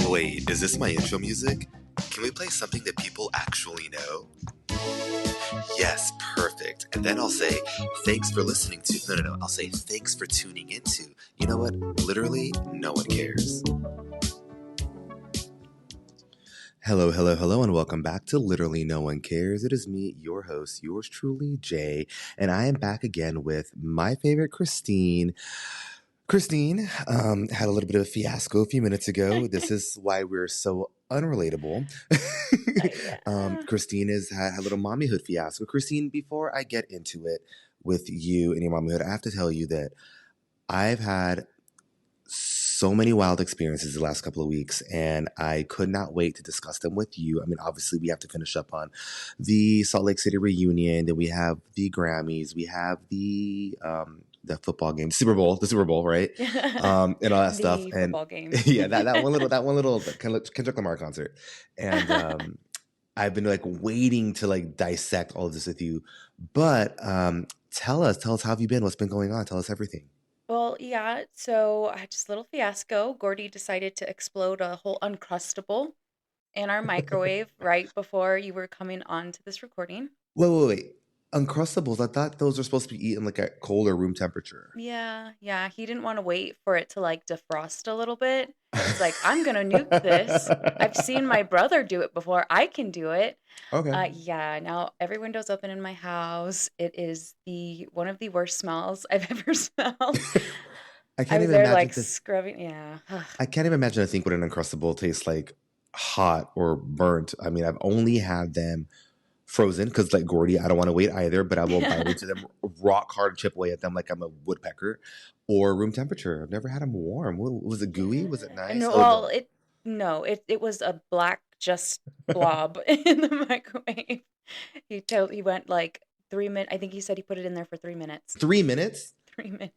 Wait, is this my intro music? Can we play something that people actually know? Yes, perfect. And then I'll say, thanks for listening to... No. I'll say, thanks for tuning into... You know what? Literally, no one cares. Hello, and welcome back to Literally No One Cares. It is me, your host, yours truly, Jay, and I am back again with my favorite Christine. Christine had a little bit of a fiasco a few minutes ago. This is why we're so unrelatable. Christine has had a little mommyhood fiasco. Christine, before I get into it with you and your mommyhood, I have to tell you that I've had so many wild experiences the last couple of weeks, and I could not wait to discuss them with you. I mean, obviously, we have to finish up on the Salt Lake City reunion. Then we have the Grammys. We have the football game, the Super Bowl, right? And all that stuff. The And football game. yeah, that one little Kendrick Lamar concert. And I've been like waiting to like dissect all of this with you. But tell us, how have you been? What's been going on? Tell us everything. Well, yeah, so I had just a little fiasco. Gordy decided to explode a whole Uncrustable in our microwave right before you were coming on to this recording. Wait. Uncrustables, I thought those are supposed to be eaten like at cold or room temperature. Yeah, he didn't want to wait for it to like defrost a little bit. He's like, I'm gonna nuke this. I've seen my brother do it before. I can do it. Okay. Now every window's open in my house. It is one of the worst smells I've ever smelled. I I can't was even there imagine like this. scrubbing. Yeah. I can't even imagine a thing what an Uncrustable tastes like hot or burnt. I mean, I've only had them frozen because like Gordy, I don't want to wait either, but I will bite into them, rock hard, chip away at them like I'm a woodpecker, or room temperature. I've never had them warm. Was it gooey? Was it Yeah. nice? No, Oh well, no. it was a black just blob in the microwave. He went like 3 minutes. I think he said he put it in there for 3 minutes. 3 minutes? 3 minutes.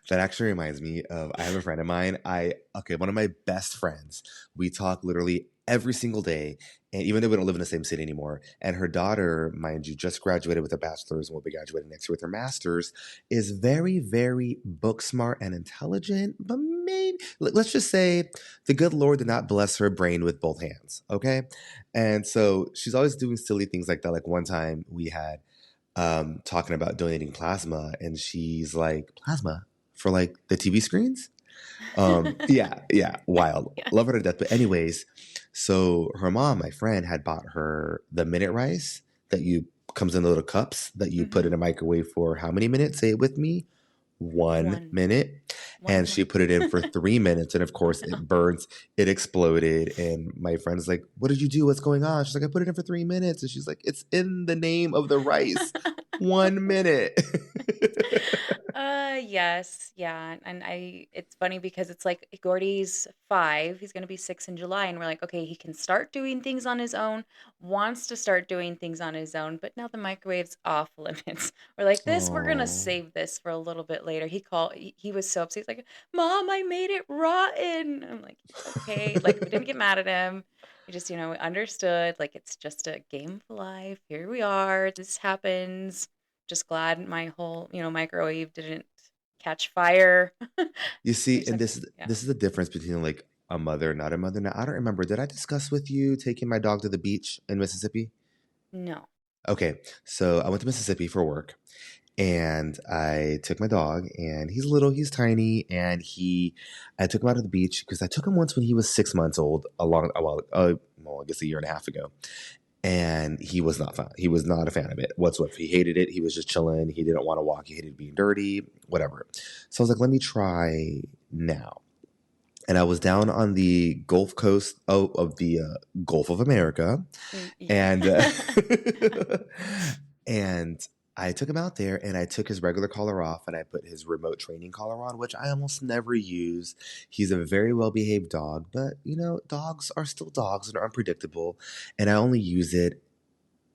That actually reminds me of, I have a friend of mine. One of my best friends. We talk literally every single day. And even though we don't live in the same city anymore, and her daughter, mind you, just graduated with a bachelor's and will be graduating next year with her master's, is very, very book smart and intelligent. But maybe, let's just say the good Lord did not bless her brain with both hands. Okay. And so she's always doing silly things like that. Like one time we had talking about donating plasma, and she's like, plasma for like the TV screens? Yeah, wild. Yeah. Love her to death. But anyways, so her mom, my friend, had bought her the minute rice that comes in the little cups that you put in a microwave for how many minutes? Say it with me. 1 minute. And she put it in for 3 minutes, and of course it burns. It exploded, and my friend's like, what did you do? What's going on? She's like, I put it in for 3 minutes. And she's like, it's in the name of the rice. 1 minute. Yes, yeah, and it's funny because it's like Gordy's 5, he's gonna be 6 in July, and we're like, okay, he can start doing things on his own, wants to start doing things on his own, but now the microwave's off limits. We're like, we're gonna save this for a little bit later. He was so upset. He's like, Mom, I made it rotten. I'm like, okay, like we didn't get mad at him. We just, we understood, like it's just a game of life. Here we are. This happens. Just glad my whole, microwave didn't catch fire. You see, and like, this is the difference between like a mother and not a mother. Now, I don't remember. Did I discuss with you taking my dog to the beach in Mississippi? No. Okay, so I went to Mississippi for work, and I took my dog, and he's little, he's tiny, and I took him out to the beach because I took him once when he was 6 months old, I guess a year and a half ago. And he was not fun. He was not a fan of it whatsoever. He hated it. He was just chilling. He didn't want to walk. He hated being dirty, whatever. So I was like, let me try now. And I was down on the Gulf Coast of the Gulf of America. Yeah. And I took him out there, and I took his regular collar off, and I put his remote training collar on, which I almost never use. He's a very well-behaved dog, but, dogs are still dogs and are unpredictable. And I only use it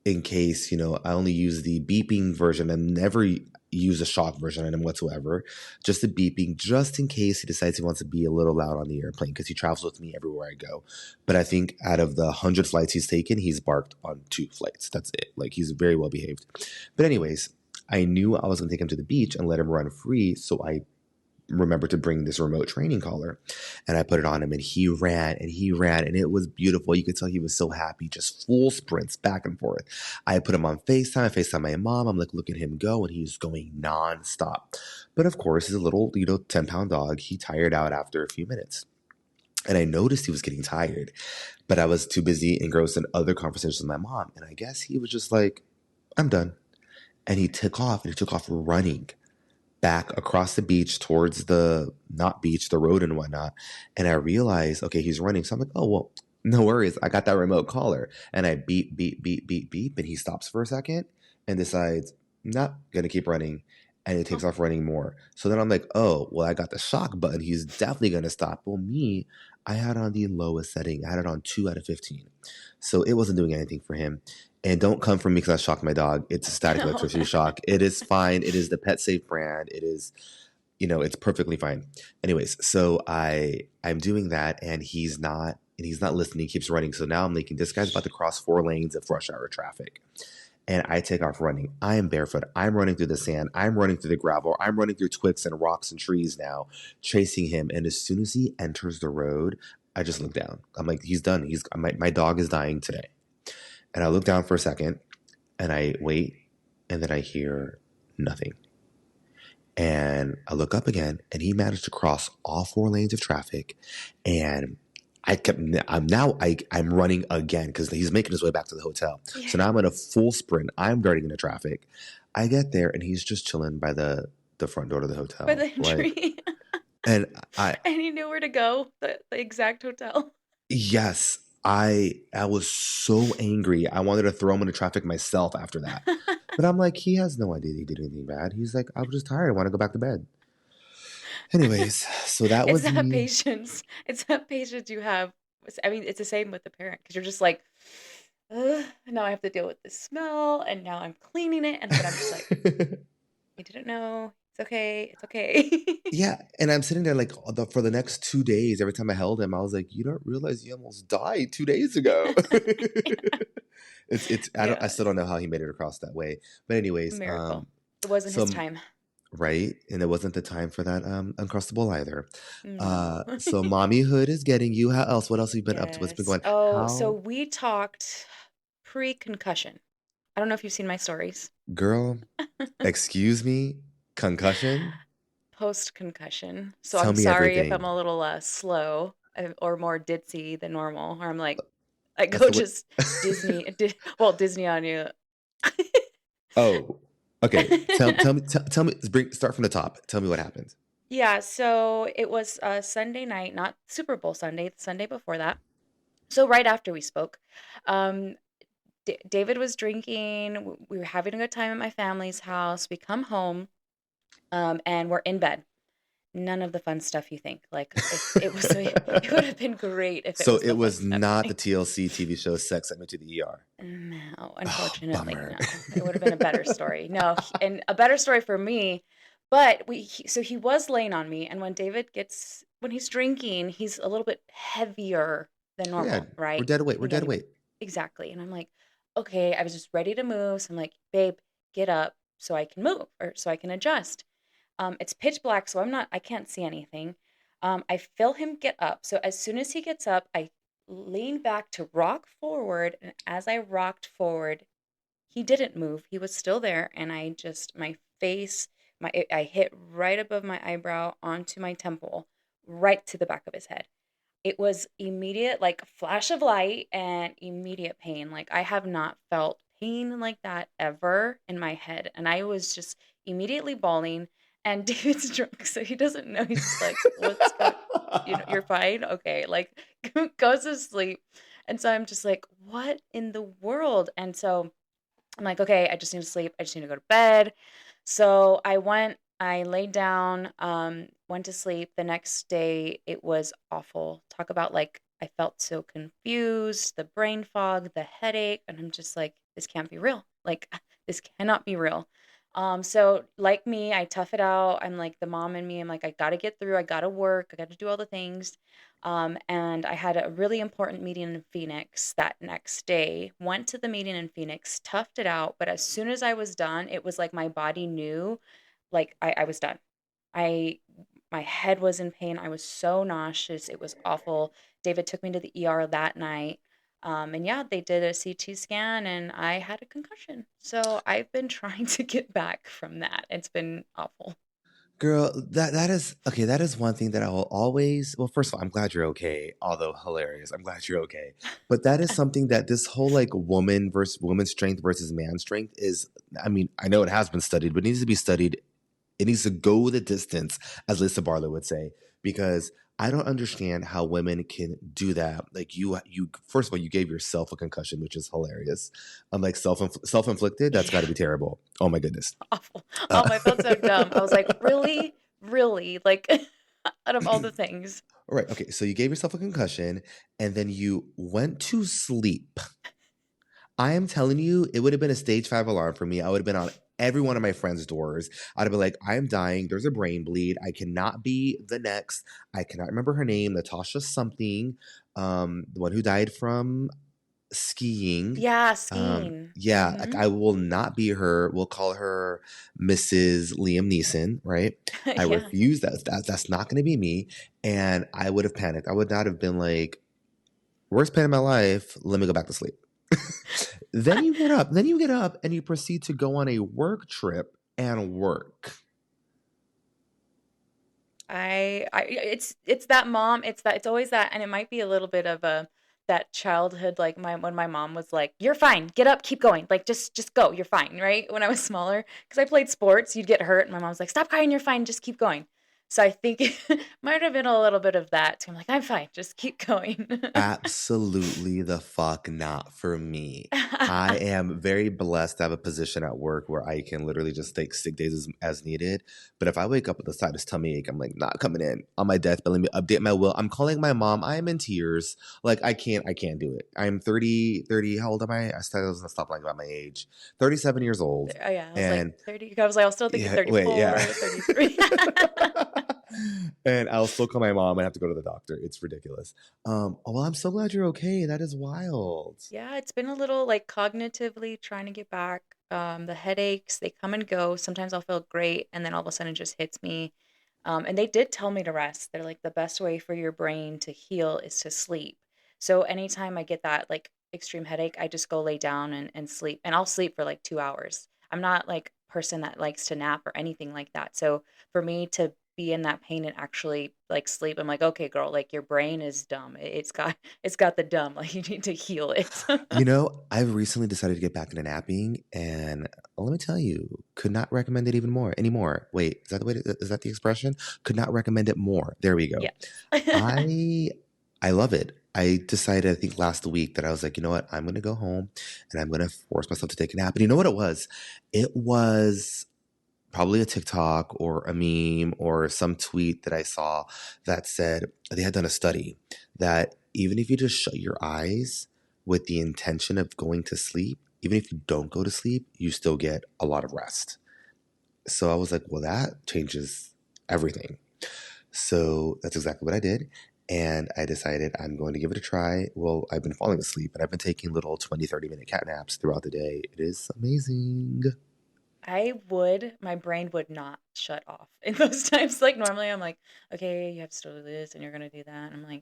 in case, I only use the beeping version and never use the shock version on him whatsoever. Just the beeping, just in case he decides he wants to be a little loud on the airplane, because he travels with me everywhere I go. But I think out of the 100 flights he's taken, he's barked on 2 flights. That's it. Like, he's very well behaved. But anyways, I knew I was going to take him to the beach and let him run free. So I remember to bring this remote training collar. And I put it on him and he ran and he ran and it was beautiful. You could tell he was so happy, just full sprints back and forth. I put him on FaceTime. I FaceTime my mom. I'm like, look at him go. And he's going nonstop. But of course, he's a little, 10-pound dog. He tired out after a few minutes. And I noticed he was getting tired, but I was too busy engrossed in other conversations with my mom. And I guess he was just like, I'm done. And he took off and he took off running back across the beach towards the not beach, the road and whatnot. And I realized, okay, he's running. So I'm like, oh, well, no worries. I got that remote collar. And I beep, beep, beep, beep, beep. And he stops for a second and decides, not gonna keep running. And he takes Oh, off running more. So then I'm like, oh, well, I got the shock button. He's definitely gonna stop. Well, me, I had on the lowest setting. I had it on 2 out of 15. So it wasn't doing anything for him. And don't come from me because I shocked my dog. It's a static no. electricity shock. It is fine. It is the Pet Safe brand. It is, it's perfectly fine. Anyways, so I'm doing that and he's not listening. He keeps running. So now I'm thinking this guy's about to cross 4 lanes of rush hour traffic. And I take off running. I am barefoot. I'm running through the sand. I'm running through the gravel. I'm running through twigs and rocks and trees now, chasing him. And as soon as he enters the road, I just look down. I'm like, he's done. My dog is dying today. And I look down for a second and I wait and then I hear nothing. And I look up again and he managed to cross all 4 lanes of traffic. And I'm running again because he's making his way back to the hotel. Yeah. So now I'm in a full sprint. I'm darting into traffic. I get there and he's just chilling by the front door to the By hotel. the Like, tree. and I And he knew where to go, the exact hotel. yes, I was so angry. I wanted to throw him into traffic myself after that. But I'm like, he has no idea he did anything bad. He's like, I was just tired. I want to go back to bed. Anyways, so that It's was that me. patience. It's that patience you have. I mean, it's the same with the parent because you're just like, ugh, now I have to deal with the smell, and now I'm cleaning it, but I'm just like, you didn't know. It's okay. It's okay. Yeah, and I'm sitting there like for the next 2 days. Every time I held him, I was like, "You don't realize you almost died 2 days ago." It's I Yeah, still don't know how he made it across that way. But anyways, miracle. It wasn't his so time. right, and it wasn't the time for that uncrustable either. No. So mommyhood is getting you. How else? What else have you been up to? What's been Yes. going? Oh, so How, we talked pre-concussion. I don't know if you've seen my stories. girl? Excuse me, concussion. Post-concussion. So Tell I'm me sorry if I'm everything. a little slow or more ditzy than normal, or I'm like, I That's go the way. just Disney on you. Oh, okay. Tell me. Start from the top. Tell me what happened. Yeah, so it was Sunday night, not Super Bowl Sunday, the Sunday before that. So right after we spoke, um, David was drinking. We were having a good time at my family's house. We come home, and we're in bed. None of the fun stuff you think. Like if it was, it would have been great if it So was it the fun was stuff you not the think. TLC TV show Sex Sent Me to the ER. No, Oh, unfortunately, bummer. no. It would have been a better story. No, and a better story for me. But so he was laying on me, and when he's drinking, he's a little bit heavier than Yeah, normal, we're right? dead weight. We're Yeah, dead weight. exactly. And I'm like, okay, I was just ready to move. So I'm like, babe, get up so I can move or so I can adjust. It's pitch black, so I can't see anything. I feel him get up. So as soon as he gets up, I lean back to rock forward. And as I rocked forward, he didn't move. He was still there. And my face, I hit right above my eyebrow onto my temple, right to the back of his head. It was immediate, like a flash of light and immediate pain. Like I have not felt pain like that ever in my head. And I was just immediately bawling. And David's drunk, so he doesn't know. He's just like, what's going, you're fine? Okay. Like goes to sleep. And so I'm just like, what in the world? And so I'm like, okay, I just need to sleep. I just need to go to bed. So I laid down, went to sleep. The next day, it was awful. Talk about like, I felt so confused, the brain fog, the headache. And I'm just like, this can't be real. Like, this cannot be real. So like me, I tough it out. I'm like the mom in me. I'm like, I gotta get through. I gotta work. I gotta do all the things. And I had a really important meeting in Phoenix that next day. Went to the meeting in Phoenix, toughed it out. But as soon as I was done, it was like my body knew, like I was done. I My head was in pain. I was so nauseous. It was awful. David took me to the ER that night. And yeah, they did a CT scan and I had a concussion. So I've been trying to get back from that. It's been awful. Girl, that is okay. That is one thing that I will always. Well, first of all, I'm glad you're okay. Although hilarious, I'm glad you're okay. But that is something that this whole like woman versus woman's strength versus man strength is. I mean, I know it has been studied, but it needs to be studied. It needs to go the distance, as Lisa Barlow would say, because I don't understand how women can do that. Like you first of all, you gave yourself a concussion, which is hilarious. I'm like self inflicted. That's got to Yeah, be terrible. Oh my goodness. awful. I felt so dumb. I Uh, was like, really? Really? Like, out of all the things. All right. Okay. So you gave yourself a concussion and then you went to sleep. I am telling you, it would have been a stage 5 alarm for me. I would have been on every one of my friends' doors. I'd have been like, I am dying. There's a brain bleed. I cannot be the next. I cannot remember her name, Natasha something, the one who died from skiing. Yeah, skiing. Yeah, like Hmm. I will not be her. We'll call her Mrs. Liam Neeson, right? I Yeah. refuse that's not going to be me. And I would have panicked. I would not have been like, worst pain of my life. Let me go back to sleep. Then you get up. Then you get up and you proceed to go on a work trip and work. It's that mom, it's always that, and it might be a little bit of a that childhood, like when my mom was like, "You're fine, get up, keep going, like just go, you're fine," right? When I was smaller, because I played sports, you'd get hurt, and my mom was like, "Stop crying, you're fine, just keep going." So I think it might have been a little bit of that. So I'm like, "I'm fine, just keep going." Absolutely the fuck not for me. I am very blessed to have a position at work where I can literally just take sick days as needed. But if I wake up with a sinus tummy ache, I'm like, not coming in on my deathbed. Let me update my will. I'm calling my mom. I am in tears. Like I can't do it. I'm 30. How old am I? I said I was gonna stop lying about my age. 37 years old. Oh yeah, I was like And 30. I was like, I was still thinking yeah, wait, yeah. 34, 33. And I'll still call my mom and have to go to the doctor. It's ridiculous. Oh, well, I'm so glad you're okay. That is wild. Yeah, it's been a little like cognitively trying to get back. The headaches, they come and go. Sometimes I'll feel great, and then all of a sudden it just hits me. And they did tell me to rest. They're like, the best way for your brain to heal is to sleep. So anytime I get that like extreme headache, I just go lay down and sleep. And I'll sleep for like 2 hours. I'm not like a person that likes to nap or anything like that. So for me to be in that pain and actually like sleep, I'm like, okay, girl, like your brain is dumb. It's got the dumb. Like you need to heal it. I've recently decided to get back into napping, and let me tell you, could not recommend it even more anymore. Wait, is that the way? Is that the expression? Could not recommend it more. There we go. Yes. I I love it. I decided, I think last week, that I was like, you know what? I'm going to go home and I'm going to force myself to take a nap. And you know what it was? It was probably a TikTok or a meme or some tweet that I saw that said they had done a study that even if you just shut your eyes with the intention of going to sleep, even if you don't go to sleep, you still get a lot of rest. So I was like, well, that changes everything. So that's exactly what I did. And I decided I'm going to give it a try. Well, I've been falling asleep and I've been taking little 20, 30-minute cat naps throughout the day. It is amazing. My brain would not shut off in those times. Like normally I'm like, okay, you have to do this and you're gonna do that. And I'm like,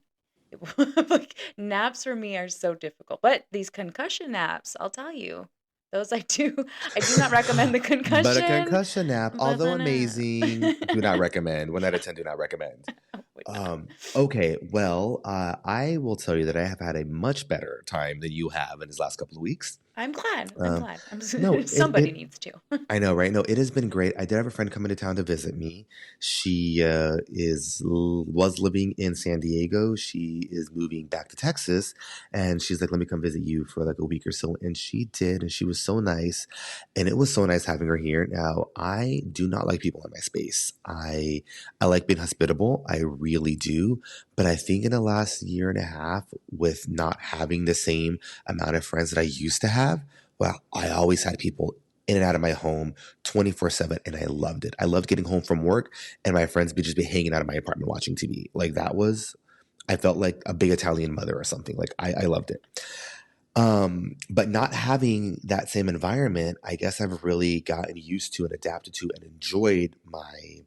like naps for me are so difficult. But these concussion naps, I'll tell you, those I do. I do not recommend the But a concussion, concussion nap, but although the nap. amazing, do not recommend. 1 out of 10, do not recommend. Would not. Okay, well, I will tell you that I have had a much better time than you have in these last couple of weeks. I'm glad. I'm Um, glad. no, Somebody needs to. I know, right? No, it has been great. I did have a friend come into town to visit me. She was living in San Diego. She is moving back to Texas, and she's like, "Let me come visit you for like a week or so." And she did, and she was so nice, and it was so nice having her here. Now, I do not like people in my space. I like being hospitable. I really do, but I think in the last year and a half, with not having the same amount of friends that I used to have, well, I always had people in and out of my home 24/7, and I loved it. I loved getting home from work and my friends would just be hanging out in my apartment watching TV. Like that was I felt like a big Italian mother or something. Like I loved it. But not having that same environment, I guess I've really gotten used to and adapted to and enjoyed my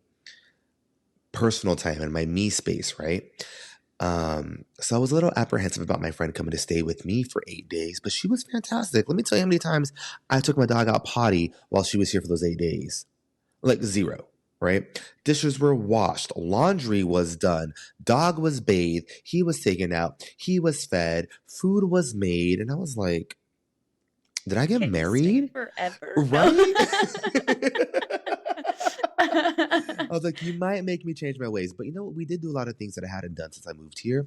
personal time and my me space, right? So I was a little apprehensive about my friend coming to stay with me for 8 days, but she was fantastic. Let me tell you how many times I took my dog out potty while she was here for those 8 days. Like zero, right? Dishes were washed, laundry was done, dog was bathed, he was taken out, he was fed, food was made, and I was like, did I get Can you stay married? forever? No. Right? I was like, you might make me change my ways. But you know what? We did do a lot of things that I hadn't done since I moved here.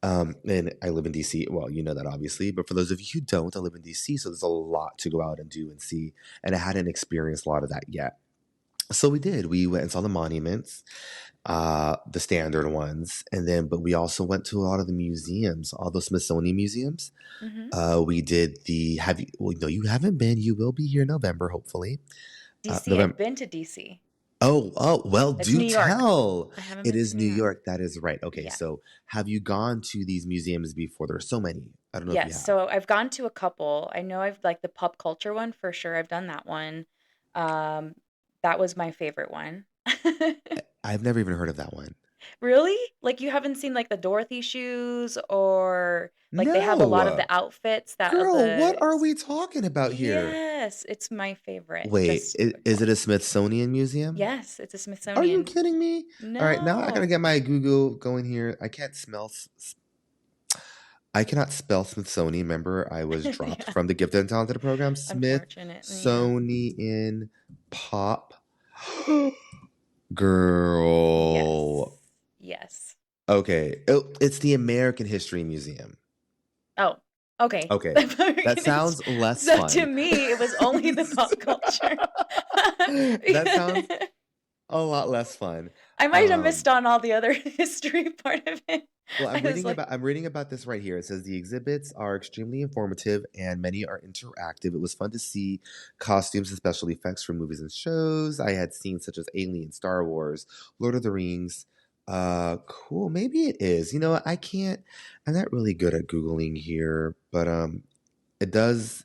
And I live in DC. Well, you know that obviously. But for those of you who don't, I live in DC. So there's a lot to go out and do and see. And I hadn't experienced a lot of that yet. So we did. We went and saw the monuments, the standard ones. And then, but we also went to a lot of the museums, all those Smithsonian museums. Hmm. We did well, no, you haven't been. You will be here in November, hopefully. DC, I've November. been to DC. Oh, well, It's do New York. tell. I haven't It been is to New New York. York. That is right. Okay, Yeah. so have you gone to these museums before? There's so many. I don't know if you Yes. have. So I've gone to a couple. I know I've like the pop culture one for sure. I've done that one. Um, that was my favorite one. I've never even heard of that one. Really? Like you haven't seen like the Dorothy shoes or like they have a lot of No. the outfits that of Girl, what the are we talking about here? yes, it's my favorite. Wait, Just a quick is it one. a Smithsonian museum? Yes, it's a Are you Smithsonian. kidding me? All right, now I gotta No. get my Google going here. I cannot spell Smithsonian. Remember, I was dropped Yeah, from the Gifted and Talented program. unfortunately, yeah. Smithsonian Pop. Yes. Girl. Yes. Okay. Oh, it's the American History Museum. Oh, okay. Okay. That sounds less So to fun. me, it was only the pop culture. That sounds a lot less fun. I might have missed Um, on all the other history part of it. well, I was like, I'm reading about this right here. It says the exhibits are extremely informative and many are interactive. It was fun to see costumes and special effects from movies and shows I had seen, such as Alien, Star Wars, Lord of the Rings. Cool. Maybe it is. You know what? I'm not really good at Googling here, but it does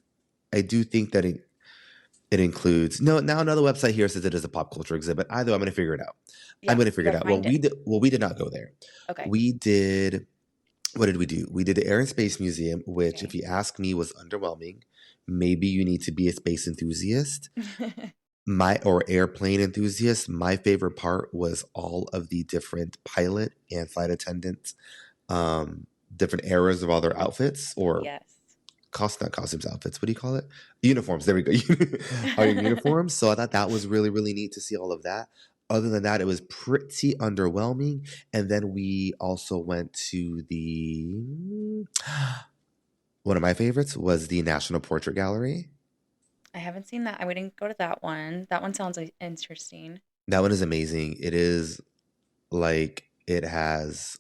I do think that it includes no. Now another website here says it is a pop culture exhibit. Either I'm going to figure it out. I'm yeah, going to you figure it gotta out. Well, find it. we did not go there. Okay. We did. What did we do? We did the Air and Space Museum, which, if Okay. you ask me, was underwhelming. Maybe you need to be a space enthusiast, my or airplane enthusiast. My favorite part was all of the different pilot and flight attendants, different eras of all their outfits or Yes. not costumes, outfits. What do you call it? Uniforms. There we go. All your uniforms. So I thought that was really, really neat to see all of that. Other than that, it was pretty underwhelming. And then we also went to the one of my favorites was the National Portrait Gallery. I haven't seen that. I didn't go to that one. That one sounds like interesting. That one is amazing. It is like it has.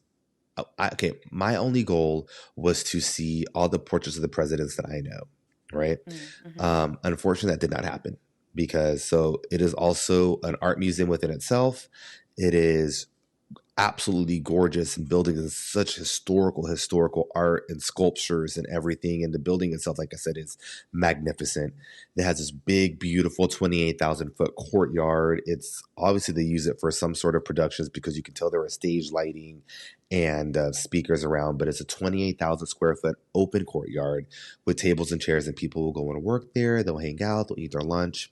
Okay, my only goal was to see all the portraits of the presidents that I know, right? Mm-hmm. Unfortunately, that did not happen because so it is also an art museum within itself. It is absolutely gorgeous and building is such historical art and sculptures and everything, and the building itself, like I said, is magnificent. It has this big beautiful 28,000 foot courtyard. It's obviously they use it for some sort of productions because you can tell there are stage lighting and speakers around, but it's a 28,000 square foot open courtyard with tables and chairs, and people will go and work there. They'll hang out, they'll eat their lunch,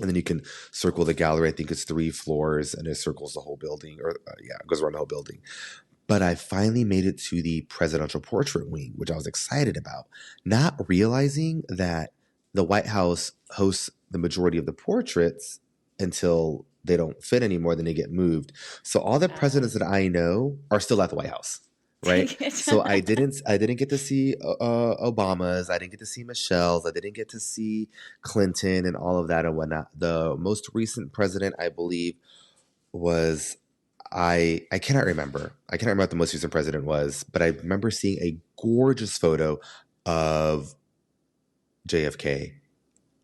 and then you can circle the gallery. I think it's 3 floors, and it circles the whole building, or yeah, it goes around the whole building. But I finally made it to the presidential portrait wing, which I was excited about, not realizing that the White House hosts the majority of the portraits until they don't fit anymore, then they get moved. So all the presidents that I know are still at the White House, Dang right? it. So I didn't get to see Obama's, I didn't get to see Michelle's, I didn't get to see Clinton and all of that and whatnot. The most recent president, I believe, was I cannot remember. I cannot remember what the most recent president was, but I remember seeing a gorgeous photo of JFK.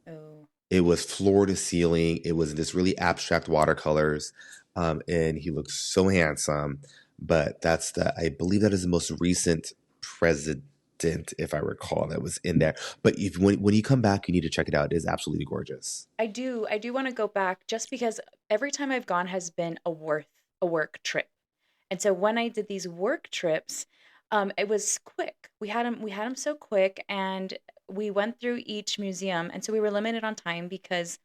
Oh, It was floor to ceiling. It was this really abstract watercolors, and he looked so handsome. But I believe that is the most recent president, if I recall, that was in there. But if when you come back, you need to check it out. It is absolutely gorgeous. I do. I do want to go back just because every time I've gone has been a worth. a work trip. And so when I did these work trips, it was quick. We had them so quick, and we went through each museum, and so we were limited on time because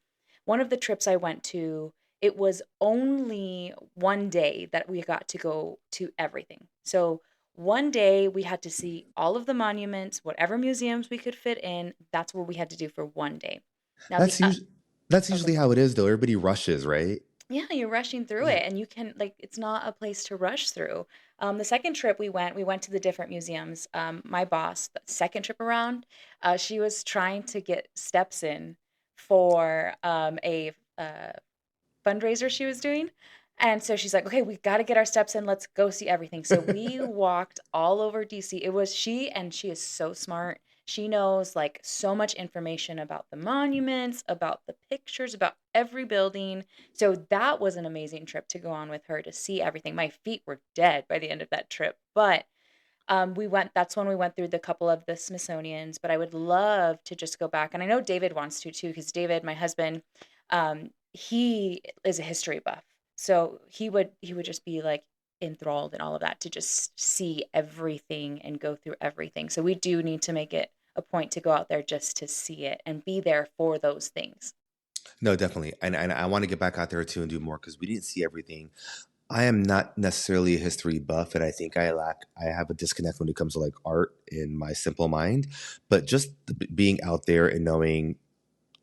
one of the trips I went to, it was only one day that we got to go to everything. So one day we had to see all of the monuments, whatever museums we could fit in. That's what we had to do for one day. Now the That's usually that's oh, go usually ahead. how it is, though. Everybody rushes, right? Yeah, you're rushing through Yeah. it, and you can like it's not a place to rush through. The second trip we went to the different museums. My boss, the second trip around, she was trying to get steps in for a fundraiser she was doing. And so she's like, okay, we got to get our steps in. Let's go see everything. So we walked all over DC. It was she, and she is so smart. She knows like so much information about the monuments, about the pictures, about every building. So that was an amazing trip to go on with her to see everything. My feet were dead by the end of that trip, but that's when we went through the couple of the Smithsonian's, but I would love to just go back. And I know David wants to too, because David, my husband, he is a history buff. So he would just be like enthralled in all of that to just see everything and go through everything. So we do need to make it a point to go out there just to see it and be there for those things. No, definitely. And I want to get back out there too and do more because we didn't see everything. I am not necessarily a history buff, and I think I have a disconnect when it comes to like art in my simple mind. But just being out there and knowing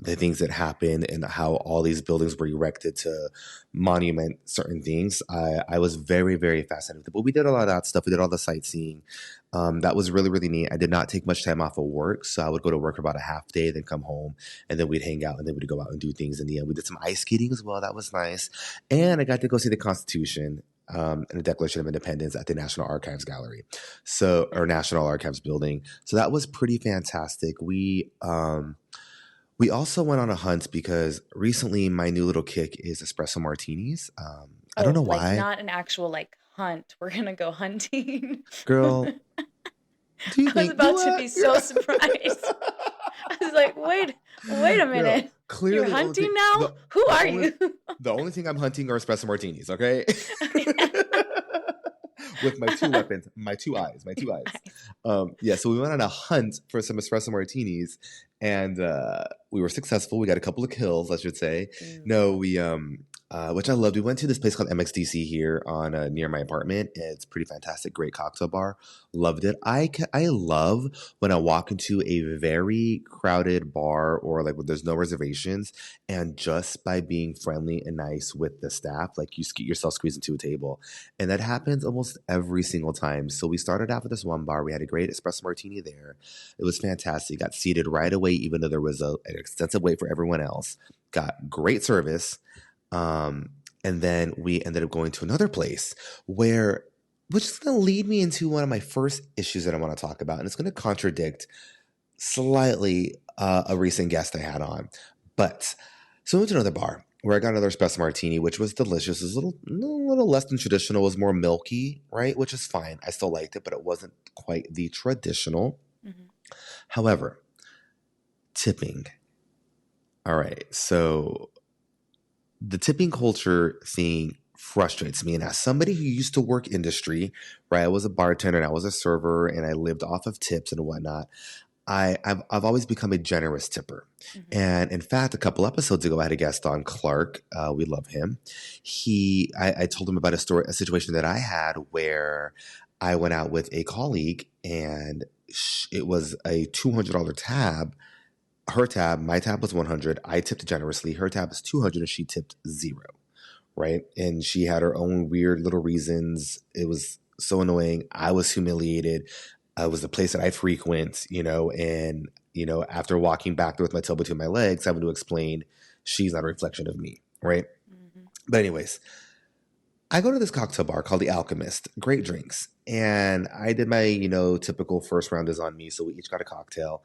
the things that happened and how all these buildings were erected to monument certain things. I was very, very fascinated with it. But we did a lot of that stuff. We did all the sightseeing. That was really, really neat. I did not take much time off of work. So I would go to work for about a half day, then come home, and then we'd hang out, and then we'd go out and do things in the end. We did some ice skating as well. That was nice. And I got to go see the Constitution. And the Declaration of Independence at the National Archives Gallery, or National Archives Building. So that was pretty fantastic. We also went on a hunt because recently my new little kick is espresso martinis. I don't Oh, know like why, not an actual like hunt. We're gonna go hunting. girl. Do you I was think do about to what? be so surprised. I was like, wait a Girl, minute. You're clearly the only thing hunting now? Who the are only you? the only thing I'm hunting are espresso martinis. Okay. Okay. With my two weapons, my two eyes, my two eyes. Nice. Yeah, so we went on a hunt for some espresso martinis, and we were successful. We got a couple of kills, I should say. Ooh. No, which I loved. We went to this place called MXDC here on near my apartment. It's pretty fantastic, great cocktail bar. Loved it. I love when I walk into a very crowded bar or like where there's no reservations, and just by being friendly and nice with the staff, like you get yourself squeezed into a table. And that happens almost every single time. So we started out with this one bar. We had a great espresso martini there. It was fantastic. Got seated right away, even though there was an extensive wait for everyone else. Got great service. And then we ended up going to another place where, which is going to lead me into one of my first issues that I want to talk about. And it's going to contradict slightly a recent guest I had on. But so we went to another bar where I got another espresso martini, which was delicious. It was a little less than traditional. It was more milky, right? Which is fine. I still liked it, but it wasn't quite the traditional. Mhm. However, tipping. All right. So the tipping culture thing frustrates me. And as somebody who used to work industry, right? I was a bartender and I was a server and I lived off of tips and whatnot. I've always become a generous tipper. Mhm. And in fact, a couple episodes ago, I had a guest on Clark. We love him. I told him about a situation that I had where I went out with a colleague and it was a $200 tab. Her tab, my tab was 100. I tipped generously. Her tab was 200 and she tipped zero. Right. And she had her own weird little reasons. It was so annoying. I was humiliated. It was the place that I frequent, and, after walking back there with my tail between my legs, having to explain she's not a reflection of me. Right. Mhm. But, anyways, I go to this cocktail bar called The Alchemist. Great drinks. And I did my, typical first round is on me. So we each got a cocktail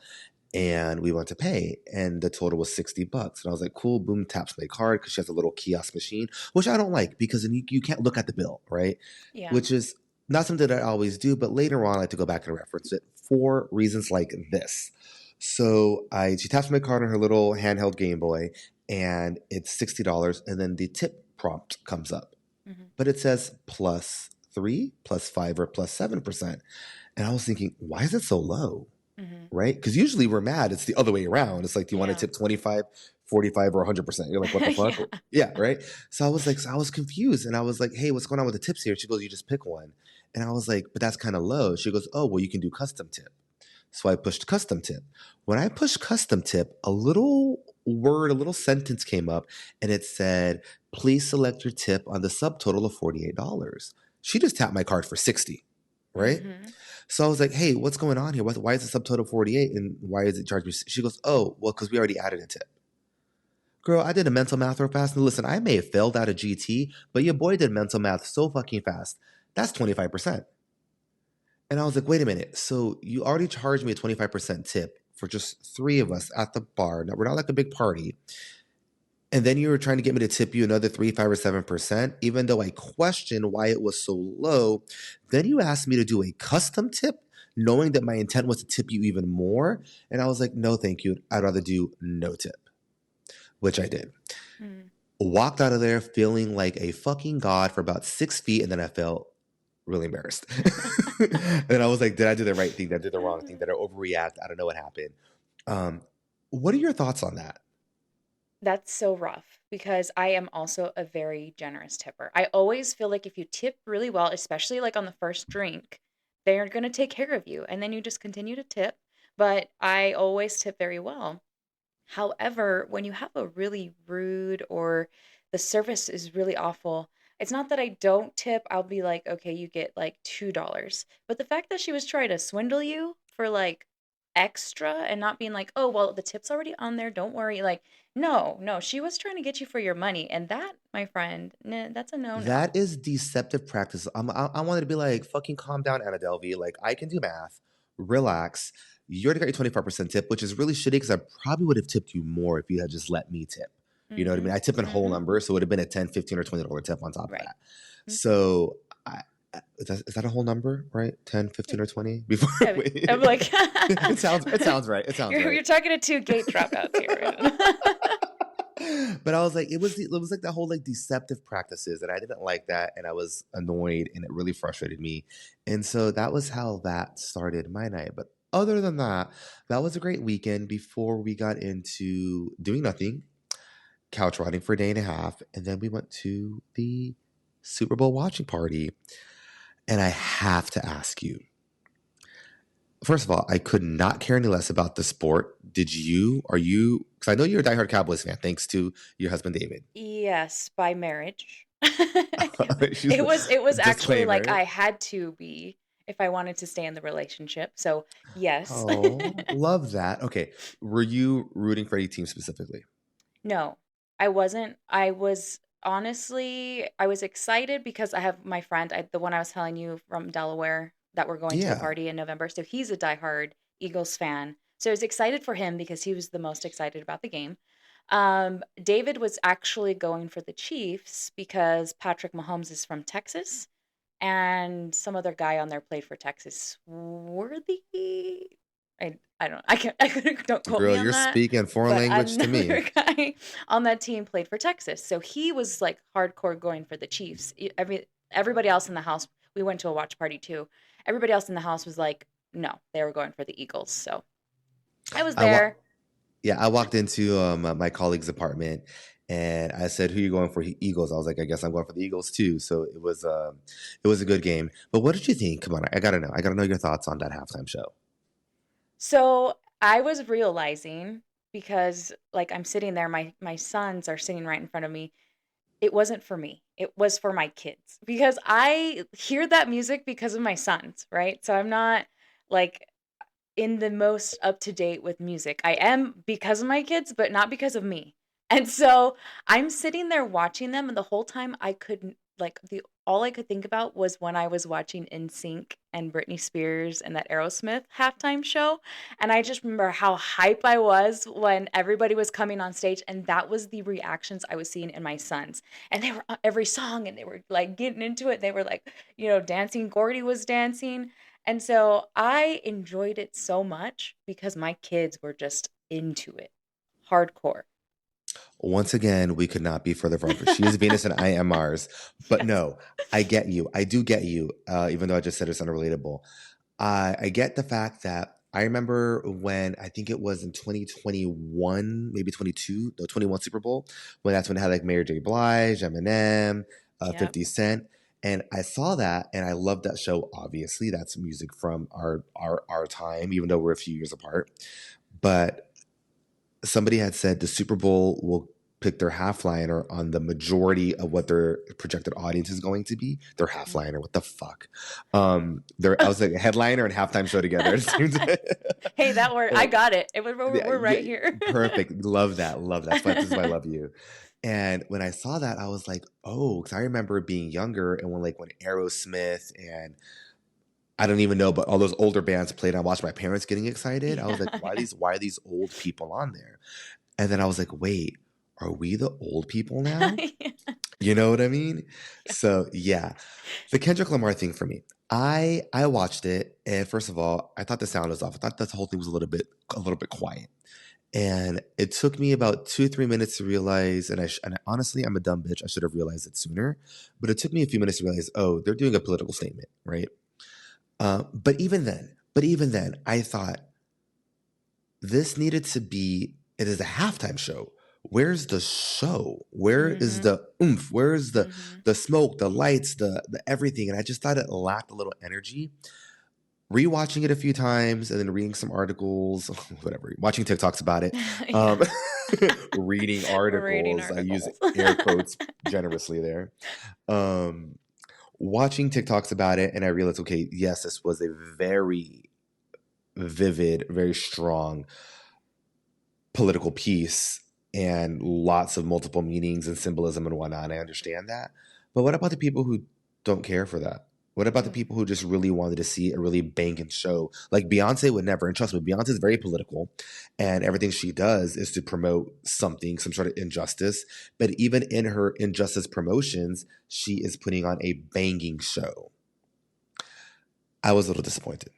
and we went to pay and the total was $60. And I was like, cool, boom, taps my card because she has a little kiosk machine, which I don't like because then you can't look at the bill, right? Yeah. Which is not something that I always do, but later on I like to go back and reference it for reasons like this. So she taps my card on her little handheld Game Boy and it's $60 and then the tip prompt comes up. Mhm. but it says plus 3, plus 5, or plus 7%. And I was thinking, why is it so low? Mhm. Right? Because usually we're mad. It's the other way around. It's like, do you want to Yeah. tip 25, 45, or 100%? You're like, what the fuck? Yeah. Yeah, right. So I was confused and I was like, hey, what's going on with the tips here? She goes, you just pick one. And I was like, but that's kind of low. She goes, oh, well, you can do custom tip. So I pushed custom tip. When I pushed custom tip, a little word, a little sentence came up and it said, please select your tip on the subtotal of $48. She just tapped my card for 60, right? Mhm. So I was like, hey, what's going on here? Why is the subtotal 48 and why is it charged me? She goes, oh, well, because we already added a tip. Girl, I did a mental math real fast. And listen, I may have failed out of GT, but your boy did mental math so fucking fast. That's 25%. And I was like, wait a minute. So you already charged me a 25% tip for just three of us at the bar. Now, we're not like a big party. And then you were trying to get me to tip you another 3, 5, or 7%, even though I questioned why it was so low. Then you asked me to do a custom tip, knowing that my intent was to tip you even more. And I was like, no, thank you. I'd rather do no tip, which I did. Mhm. Walked out of there feeling like a fucking god for about 6 feet, and then I felt really embarrassed. And I was like, did I do the right thing? Did I do the wrong thing? Did I overreact? I don't know what happened. Um, what are your thoughts on that? That's so rough because I am also a very generous tipper. I always feel like if you tip really well, especially like on the first drink, they're going to take care of you and then you just continue to tip. But I always tip very well. However, when you have a really rude or the service is really awful, it's not that I don't tip. I'll be like, okay, you get like $2. But the fact that she was trying to swindle you for like extra and not being like, oh, well, the tip's already on there. Don't worry. Like, no, no, she was trying to get you for your money. And that, my friend, nah, that's a no no. That is deceptive practice. I wanted to be like, fucking calm down, Anna Delvey. Like, I can do math. Relax. You already got your 25% tip, which is really shitty because I probably would have tipped you more if you had just let me tip. You know what I Mm-hmm. mean? I tip in whole Mm-hmm. numbers, so it would have been a 10, 15, or $20 tip on top of Right. that. Mm. So, is that a whole number, right? 10, Yeah. 15, or 20? Before I mean, I'm like, it sounds right. It sounds right. you're talking to two gate dropouts here, man. But I was like, it was like that whole like deceptive practices, and I didn't like that, and I was annoyed, and it really frustrated me, and so that was how that started my night. But other than that, that was a great weekend before we got into doing nothing, couch riding for a day and a half, and then we went to the Super Bowl watching party. And I have to ask you, first of all, I could not care any less about the sport. Did you? Are you? Because I know you're a diehard Cowboys fan, thanks to your husband David. Yes, by marriage. She's It was actually like disclaimer. I had to be if I wanted to stay in the relationship. So, yes. Oh, love that. Okay, were you rooting for any team specifically? No, I wasn't. I was honestly, I was excited because I have my friend, the one I was telling you from Delaware that we're going to the Yeah. party in November. So he's a diehard Eagles fan. So I was excited for him because he was the most excited about the game. David was actually going for the Chiefs because Patrick Mahomes is from Texas and some other guy on there played for Texas. Worthy? I don't I couldn't don't quote me Girl, on you're that. speaking foreign But language to me. another guy on that team played for Texas. So he was like hardcore going for the Chiefs. Everybody else in the house, we went to a watch party too. Everybody else in the house was like, no, they were going for the Eagles. So I was I wa- there. yeah, I walked into my colleague's apartment and I said, "Who are you going for?" Eagles. I was like, "I guess I'm going for the Eagles too." So it was a good game. But what did you think? Come on, I gotta know. I gotta know your thoughts on that halftime show. So I was realizing because like I'm sitting there, my sons are sitting right in front of me. It wasn't for me. It was for my kids because I hear that music because of my sons, right? So I'm not like in the most up to date with music. I am because of my kids, but not because of me. And so I'm sitting there watching them, and the whole time I couldn't like the all I could think about was when I was watching NSYNC and Britney Spears and that Aerosmith halftime show. And I just remember how hype I was when everybody was coming on stage, and that was the reactions I was seeing in my sons. And they were on every song, and they were like getting into it. They were like, dancing. Gordy was dancing. And so I enjoyed it so much because my kids were just into it. Hardcore. Once again, we could not be further from. She is Venus and I am Mars. But Yes. no, I get you. I do get you. Even though I just said it's unrelatable. I get the fact that I remember when I think it was in 2021, maybe 22, no, 21 Super Bowl, when that's when it had like Mary J. Blige, Eminem, Yep. 50 Cent. And I saw that and I loved that show. Obviously, that's music from our time, even though we're a few years apart. But somebody had said the Super Bowl will pick their half liner on the majority of what their projected audience is going to be. Their half liner, what the fuck? I was like a headliner and halftime show together. It seems. Hey, that worked. I But got it. yeah, We're yeah, right here. perfect. Love that. Love that. This is why I love you. And when I saw that, I was like, oh, because I remember being younger and when Aerosmith and I don't even know, but all those older bands played. I watched my parents getting excited. I was like, Yeah, yeah. why are these old people on there? And then I was like, wait, are we the old people now? Yeah. You know what I mean? Yeah. So yeah, the Kendrick Lamar thing for me. I watched it, and first of all, I thought the sound was off. I thought the whole thing was a little bit quiet, and it took me about 2 3 minutes to realize. And honestly, I'm a dumb bitch. I should have realized it sooner, but it took me a few minutes to realize. Oh, they're doing a political statement, right? But even then, I thought this needed to be. It is a halftime show. Where's the show? Where is Mhm. the oomph? Where is Mhm. the smoke, the lights, the everything? And I just thought it lacked a little energy. Rewatching it a few times and then reading some articles, whatever, watching TikToks about it, Yeah. um, reading Reading articles. I use articles. air quotes generously there. Um, Watching TikToks about it, and I realized, okay, yes, this was a very vivid, very strong political piece and lots of multiple meanings and symbolism and whatnot. I understand that. But what about the people who don't care for that? What about the Mm. people who just really wanted to see a really banging show? Like Beyonce would never, and trust me, Beyonce is very political, and everything she does is to promote something, some sort of injustice. But even in her injustice promotions, she is putting on a banging show. I was a little disappointed.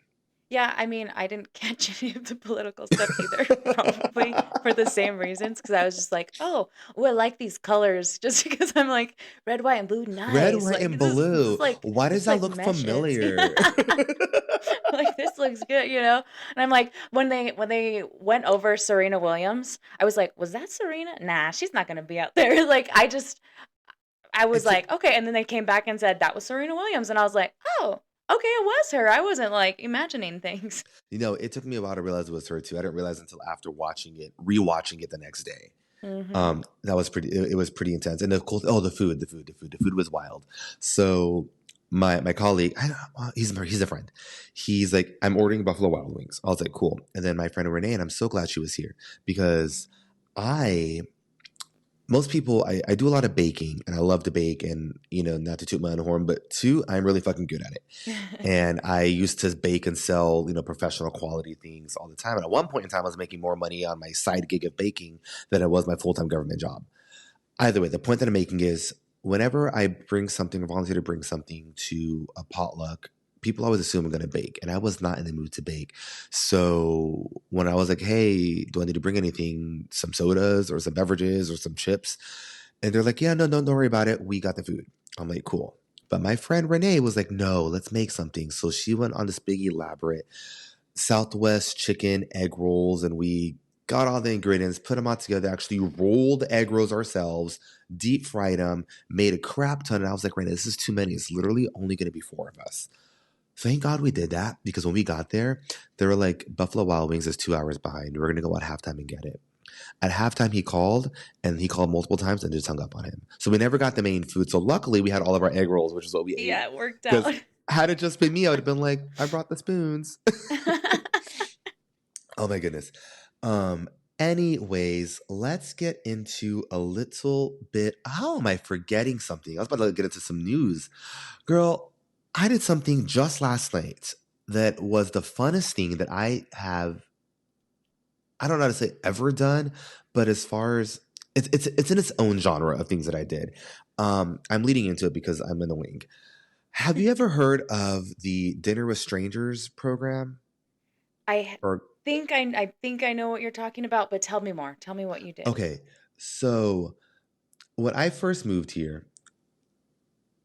Yeah, I mean, I didn't catch any of the political stuff either, probably for the same reasons, because I was just like, oh, I like these colors, just because I'm like red, white, and blue, Red, nice. white, Like and this blue. is like Why this does is that like look meshes. familiar? Like this looks good, you know? And I'm like, when they went over Serena Williams, I was like, was that Serena? Nah, she's not gonna be out there. Like I was It's like, okay, and then they came back and said that was Serena Williams, and I was like, oh, okay, it was her. I wasn't like imagining things. it took me a while to realize it was her too. I didn't realize until after watching it, rewatching it the next day. Mhm. That was pretty. It was pretty intense, and of course, oh, the food was wild. So my colleague, he's a friend. He's like, I'm ordering Buffalo Wild Wings. I was like, cool. And then my friend Renee, and I'm so glad she was here because I most people I do a lot of baking and I love to bake and not to toot my own horn, but two, I'm really fucking good at it. And I used to bake and sell, professional quality things all the time. And at one point in time, I was making more money on my side gig of baking than it was my full time government job. Either way, the point that I'm making is whenever I bring something or volunteer to bring something to a potluck, people always assume I'm going to bake. And I was not in the mood to bake. So when I was like, hey, do I need to bring anything? Some sodas or some beverages or some chips? And they're like, yeah, no, don't worry about it. We got the food. I'm like, cool. But my friend Renee was like, no, let's make something. So she went on this big elaborate Southwest chicken egg rolls, and we got all the ingredients, put them all together, actually rolled egg rolls ourselves, deep fried them, made a crap ton. And I was like, Renee, this is too many. It's literally only going to be four of us. Thank God we did that because when we got there, they were like, Buffalo Wild Wings is 2 hours behind. We're going to go at halftime and get it. At halftime, he called and he called multiple times and just hung up on him. So we never got the main food. So luckily, we had all of our egg rolls, which is what we ate. Yeah, it worked Because out. had it just been me, I would have been like, I brought the spoons. Oh my goodness. Um, Anyways, let's get into a little bit. How am I forgetting something? I was about to get into some news. Girl, I did something just last night that was the funnest thing that I don't know how to say ever done, but as far as it's in its own genre of things that I did. I'm leading into it because I'm in the wing. Have you ever heard of the Dinner with Strangers program? I Or think I know what you're talking about, but tell me more. Tell me what you did. okay, So when I first moved here,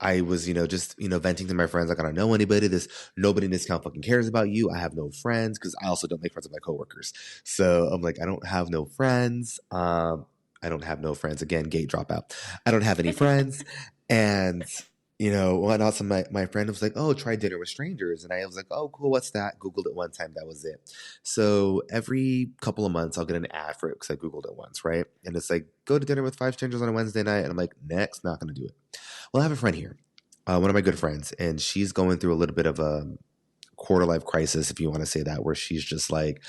I was, just, venting to my friends, like, I don't know anybody. Nobody in this town fucking cares about you. I have no friends because I also don't make friends with my coworkers. So I'm like, I don't have no friends. I don't have no friends. Again, gate dropout. I don't have any friends. And, whatnot. So my friend was like, oh, try dinner with strangers. And I was like, oh, cool. What's that? Googled it one time. That was it. So every couple of months, I'll get an ad for it because I Googled it once, right? And it's like, go to dinner with five strangers on a Wednesday night. And I'm like, next, not going to do it. Well, I have a friend here, one of my good friends, and she's going through a little bit of a quarter life crisis, if you want to say that, where she's just like,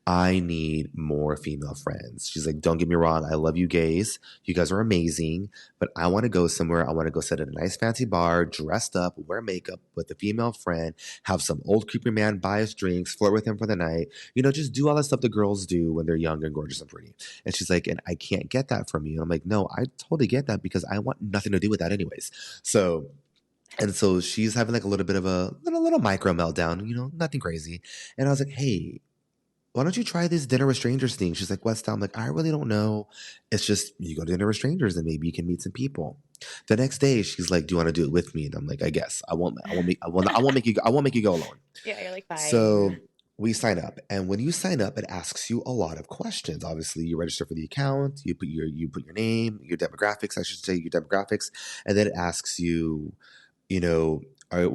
I need more female friends. She's like, don't get me wrong, I love you gays. You guys are amazing, but I want to go somewhere. I want to go sit at a nice fancy bar, dressed up, wear makeup with a female friend, have some old creepy man buy us drinks, flirt with him for the night, just do all that stuff the girls do when they're young and gorgeous and pretty. And she's like, and I can't get that from you. And I'm like, no, I totally get that because I want nothing to do with that anyways. So and so she's having like a little bit of a little micro meltdown, nothing crazy. And I was like, hey, why don't you try this dinner with strangers thing? She's like, what's that? I'm like, I really don't know. It's just you go to dinner with strangers and maybe you can meet some people. The next day, she's like, do you want to do it with me? And I'm like, I guess I won't make you go alone. Yeah, you're like, So fine. we sign up, and when you sign up, it asks you a lot of questions. Obviously, you register for the account, you put your name, your demographics, I should say your demographics, and then it asks you, you know, all right,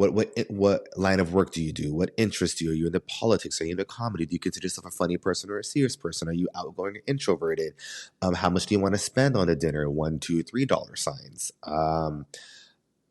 what line of work do you do? What interests you? Are you into politics? Are you into comedy? Do you consider yourself a funny person or a serious person? Are you outgoing or introverted? How much do you want to spend on a dinner? One, two, $3 signs.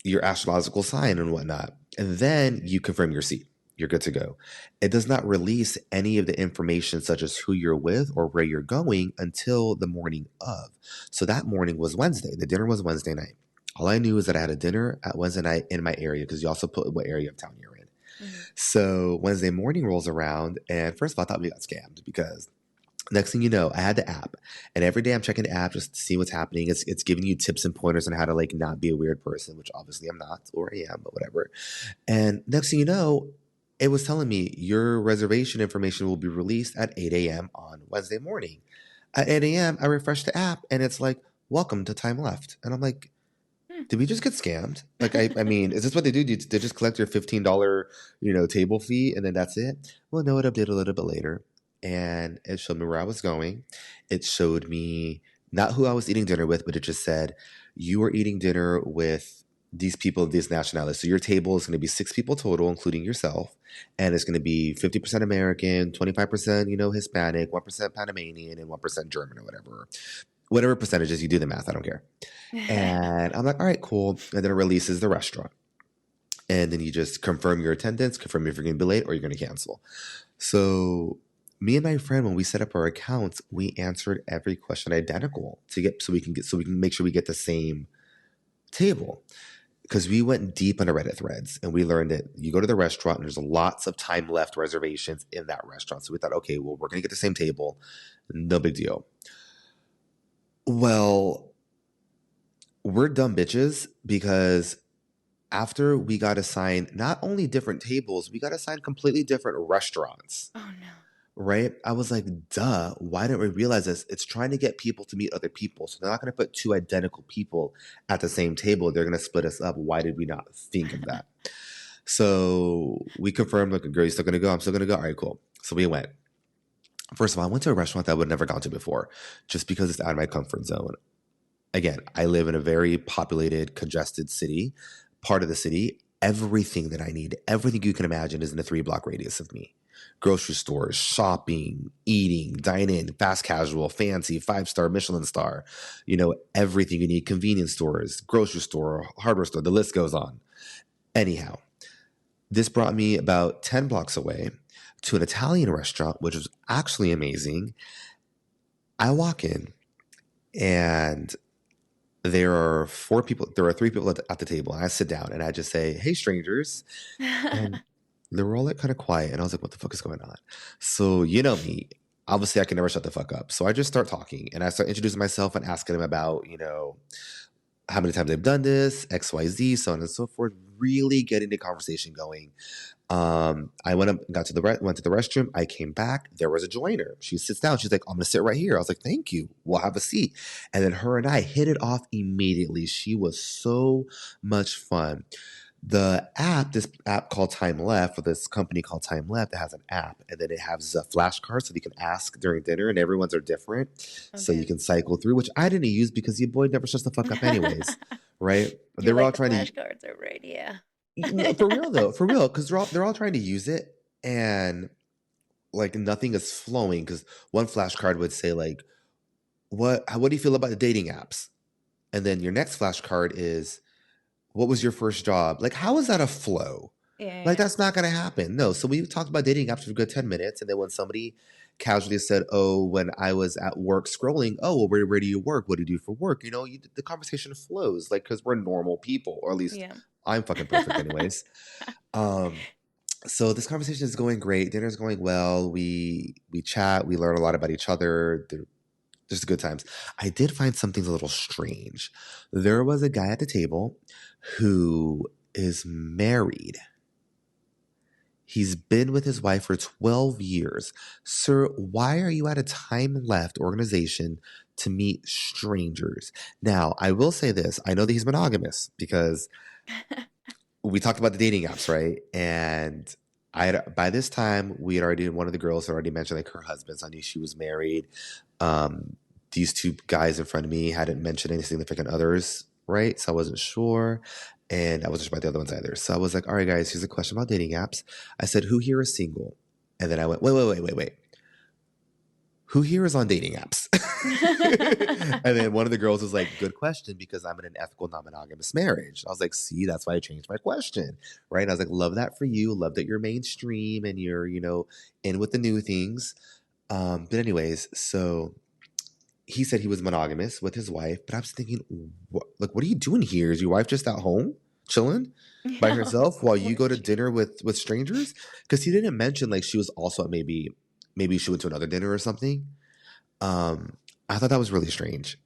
Your astrological sign and whatnot. And then you confirm your seat. You're good to go. It does not release any of the information, such as who you're with or where you're going, until the morning of. So that morning was Wednesday. The dinner was Wednesday night. All I knew is that I had a dinner at Wednesday night in my area because you also put what area of town you're in. Mhm. So Wednesday morning rolls around, and first of all, I thought we got scammed because next thing you know, I had the app, and every day I'm checking the app just to see what's happening. It's giving you tips and pointers on how to like not be a weird person, which obviously I'm not, or I am, but whatever. And next thing you know, it was telling me your reservation information will be released at 8 a.m. on Wednesday morning. At 8 a.m., I refresh the app, and it's like, welcome to time left. And I'm like, Hmm. did we just get scammed? Like, I mean, is this what they do? They just collect your $15, table fee, and then that's it? Well, no, it updated a little bit later, and it showed me where I was going. It showed me not who I was eating dinner with, but it just said, you are eating dinner with these people of this nationality. So your table is going to be six people total, including yourself, and it's going to be 50% American, 25%, Hispanic, 1% Panamanian, and 1% German or whatever percentages. You do the math. I don't care. And I'm like, all right, cool. And then it releases the restaurant. And then you just confirm your attendance, confirm if you're going to be late or you're going to cancel. So me and my friend, when we set up our accounts, we answered every question identical so we can make sure we get the same table. Because we went deep into Reddit threads and we learned that you go to the restaurant and there's lots of time left reservations in that restaurant. So we thought, okay, well, we're going to get the same table. No big deal. Well, we're dumb bitches because after we got assigned not only different tables, we got assigned completely different restaurants, Oh no. right? I was like, duh, why didn't we realize this? It's trying to get people to meet other people. So they're not going to put two identical people at the same table. They're going to split us up. Why did we not think of that? So we confirmed, like, girl, you still going to go? I'm still going to go. All right, cool. So we went. First of all, I went to a restaurant that I would never gone to before just because it's out of my comfort zone. Again, I live in a very populated, congested city, part of the city. Everything that I need, everything you can imagine is in a 3 block radius of me. Grocery stores, shopping, eating, dine in, fast casual, fancy, 5-star, Michelin star, everything you need, convenience stores, grocery store, hardware store, the list goes on. Anyhow, this brought me about 10 blocks away to an Italian restaurant, which was actually amazing. I walk in and there are three people at the table, and I sit down and I just say, hey, strangers. And they were all like kind of quiet. And I was like, what the fuck is going on? So, you know me, obviously I can never shut the fuck up. So I just start talking and I start introducing myself and asking them about, how many times they've done this, XYZ, so on and so forth, really getting the conversation going. I went up, went to the restroom. I came back. There was a joiner. She sits down. She's like, I'm gonna sit right here. I was like, thank you. We'll have a seat. And then her and I hit it off immediately. She was so much fun. This app called Time Left, or this company called Time Left, that has an app, and then it has flashcards so you can ask during dinner, and everyone's are different, so you Okay. can cycle through. Which I didn't use because your boy never shuts the fuck up, anyways, right? They You were all like the trying to flashcards, are right? Yeah. for real though, for real, because they're all trying to use it, and like nothing is flowing. Because one flashcard would say like, what do you feel about the dating apps? And then your next flashcard is, what was your first job? Like, how is that a flow? Like, Yeah. that's not going to happen. No. So we talked about dating apps for a good 10 minutes. And then when somebody casually said, oh, when I was at work scrolling, oh, well, where do you work? What do you do for work? The conversation flows, like, because we're normal people, or at least Yeah. I'm fucking perfect anyways. Um, so this conversation is going great. Dinner's going well. We chat. We learn a lot about each other. Just good times. I did find something a little strange. There was a guy at the table who is married. He's been with his wife for 12 years. Sir, why are you at a Time Left organization to meet strangers? Now, I will say this. I know that he's monogamous because we talked about the dating apps, right? And by this time, one of the girls had already mentioned like her husband. So I knew she was married. Um, these two guys in front of me hadn't mentioned any significant others, right? So I wasn't sure. And I wasn't sure about the other ones either. So I was like, all right, guys, here's a question about dating apps. I said, who here is single? And then I went, wait. Who here is on dating apps? And then one of the girls was like, good question, because I'm in an ethical non-monogamous marriage. I was like, see, that's why I changed my question. Right. And I was like, love that for you. Love that you're mainstream and you're, in with the new things. But anyways, so he said he was monogamous with his wife, but I was thinking, what are you doing here? Is your wife just at home chilling by Yeah. herself while you What go is to she? dinner with strangers? Because he didn't mention like she was also at maybe she went to another dinner or something. Um, I thought that was really strange.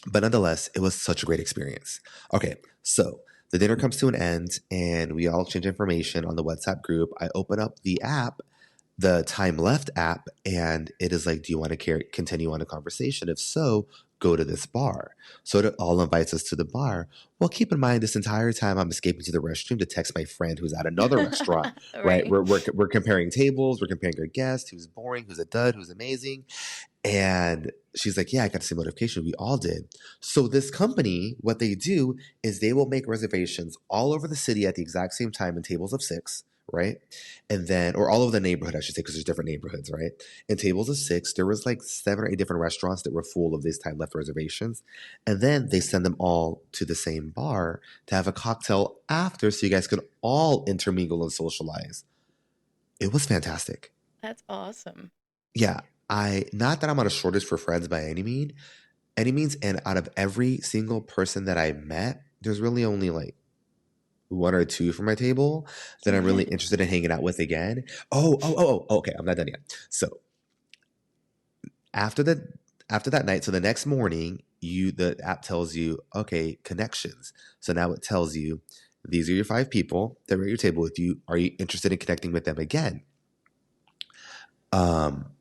But nonetheless, it was such a great experience. Okay, so the dinner comes to an end and we all exchange information on the WhatsApp group. I open up the app, the Time Left app, and it is like, do you want to continue on the conversation? If so, go to this bar. So it all invites us to the bar. Well, keep in mind, this entire time I'm escaping to the restroom to text my friend who's at another restaurant, right? Right. We're comparing tables, we're comparing our guests, who's boring, who's a dud, who's amazing. And she's like, yeah, I got the same notification. We all did. So this company, what they do is they will make reservations all over the city at the exact same time in tables of six, right? And then, or all over the neighborhood, I should say, because there's different neighborhoods, right? In tables of six, there was like 7 or 8 different restaurants that were full of these time left reservations. And then they send them all to the same bar to have a cocktail after so you guys could all intermingle and socialize. It was fantastic. That's awesome. Yeah, not that I'm on a shortage for friends by any means, and out of every single person that I met, there's really only like one or two from my table that I'm really interested in hanging out with again. Okay, I'm not done yet. So after the after that night, so the next morning, the app tells you, okay, connections. So now it tells you these are your 5 people that are at your table with you. Are you interested in connecting with them again? Um,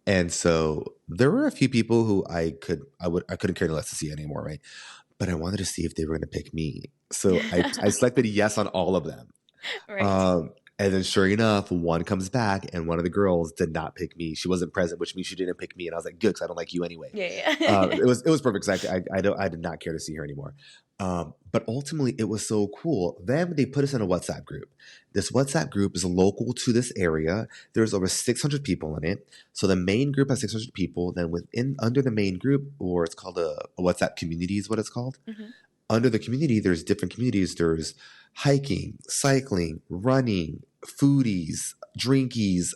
And so there were a few people who I couldn't care less to see anymore, right? But I wanted to see if they were going to pick me. So I selected yes on all of them. Right. And then sure enough, one comes back and one of the girls did not pick me. She wasn't present, which means she didn't pick me. And I was like, good, because I don't like you anyway. Yeah, yeah. It was perfect. 'Cause I did not care to see her anymore. But ultimately, it was so cool. Then they put us in a WhatsApp group. This WhatsApp group is local to this area. There's over 600 people in it. So the main group has 600 people. Then under the main group, or it's called a WhatsApp community, is what it's called. Hmm. Under the community, there's different communities. There's hiking, cycling, running, foodies, drinkies,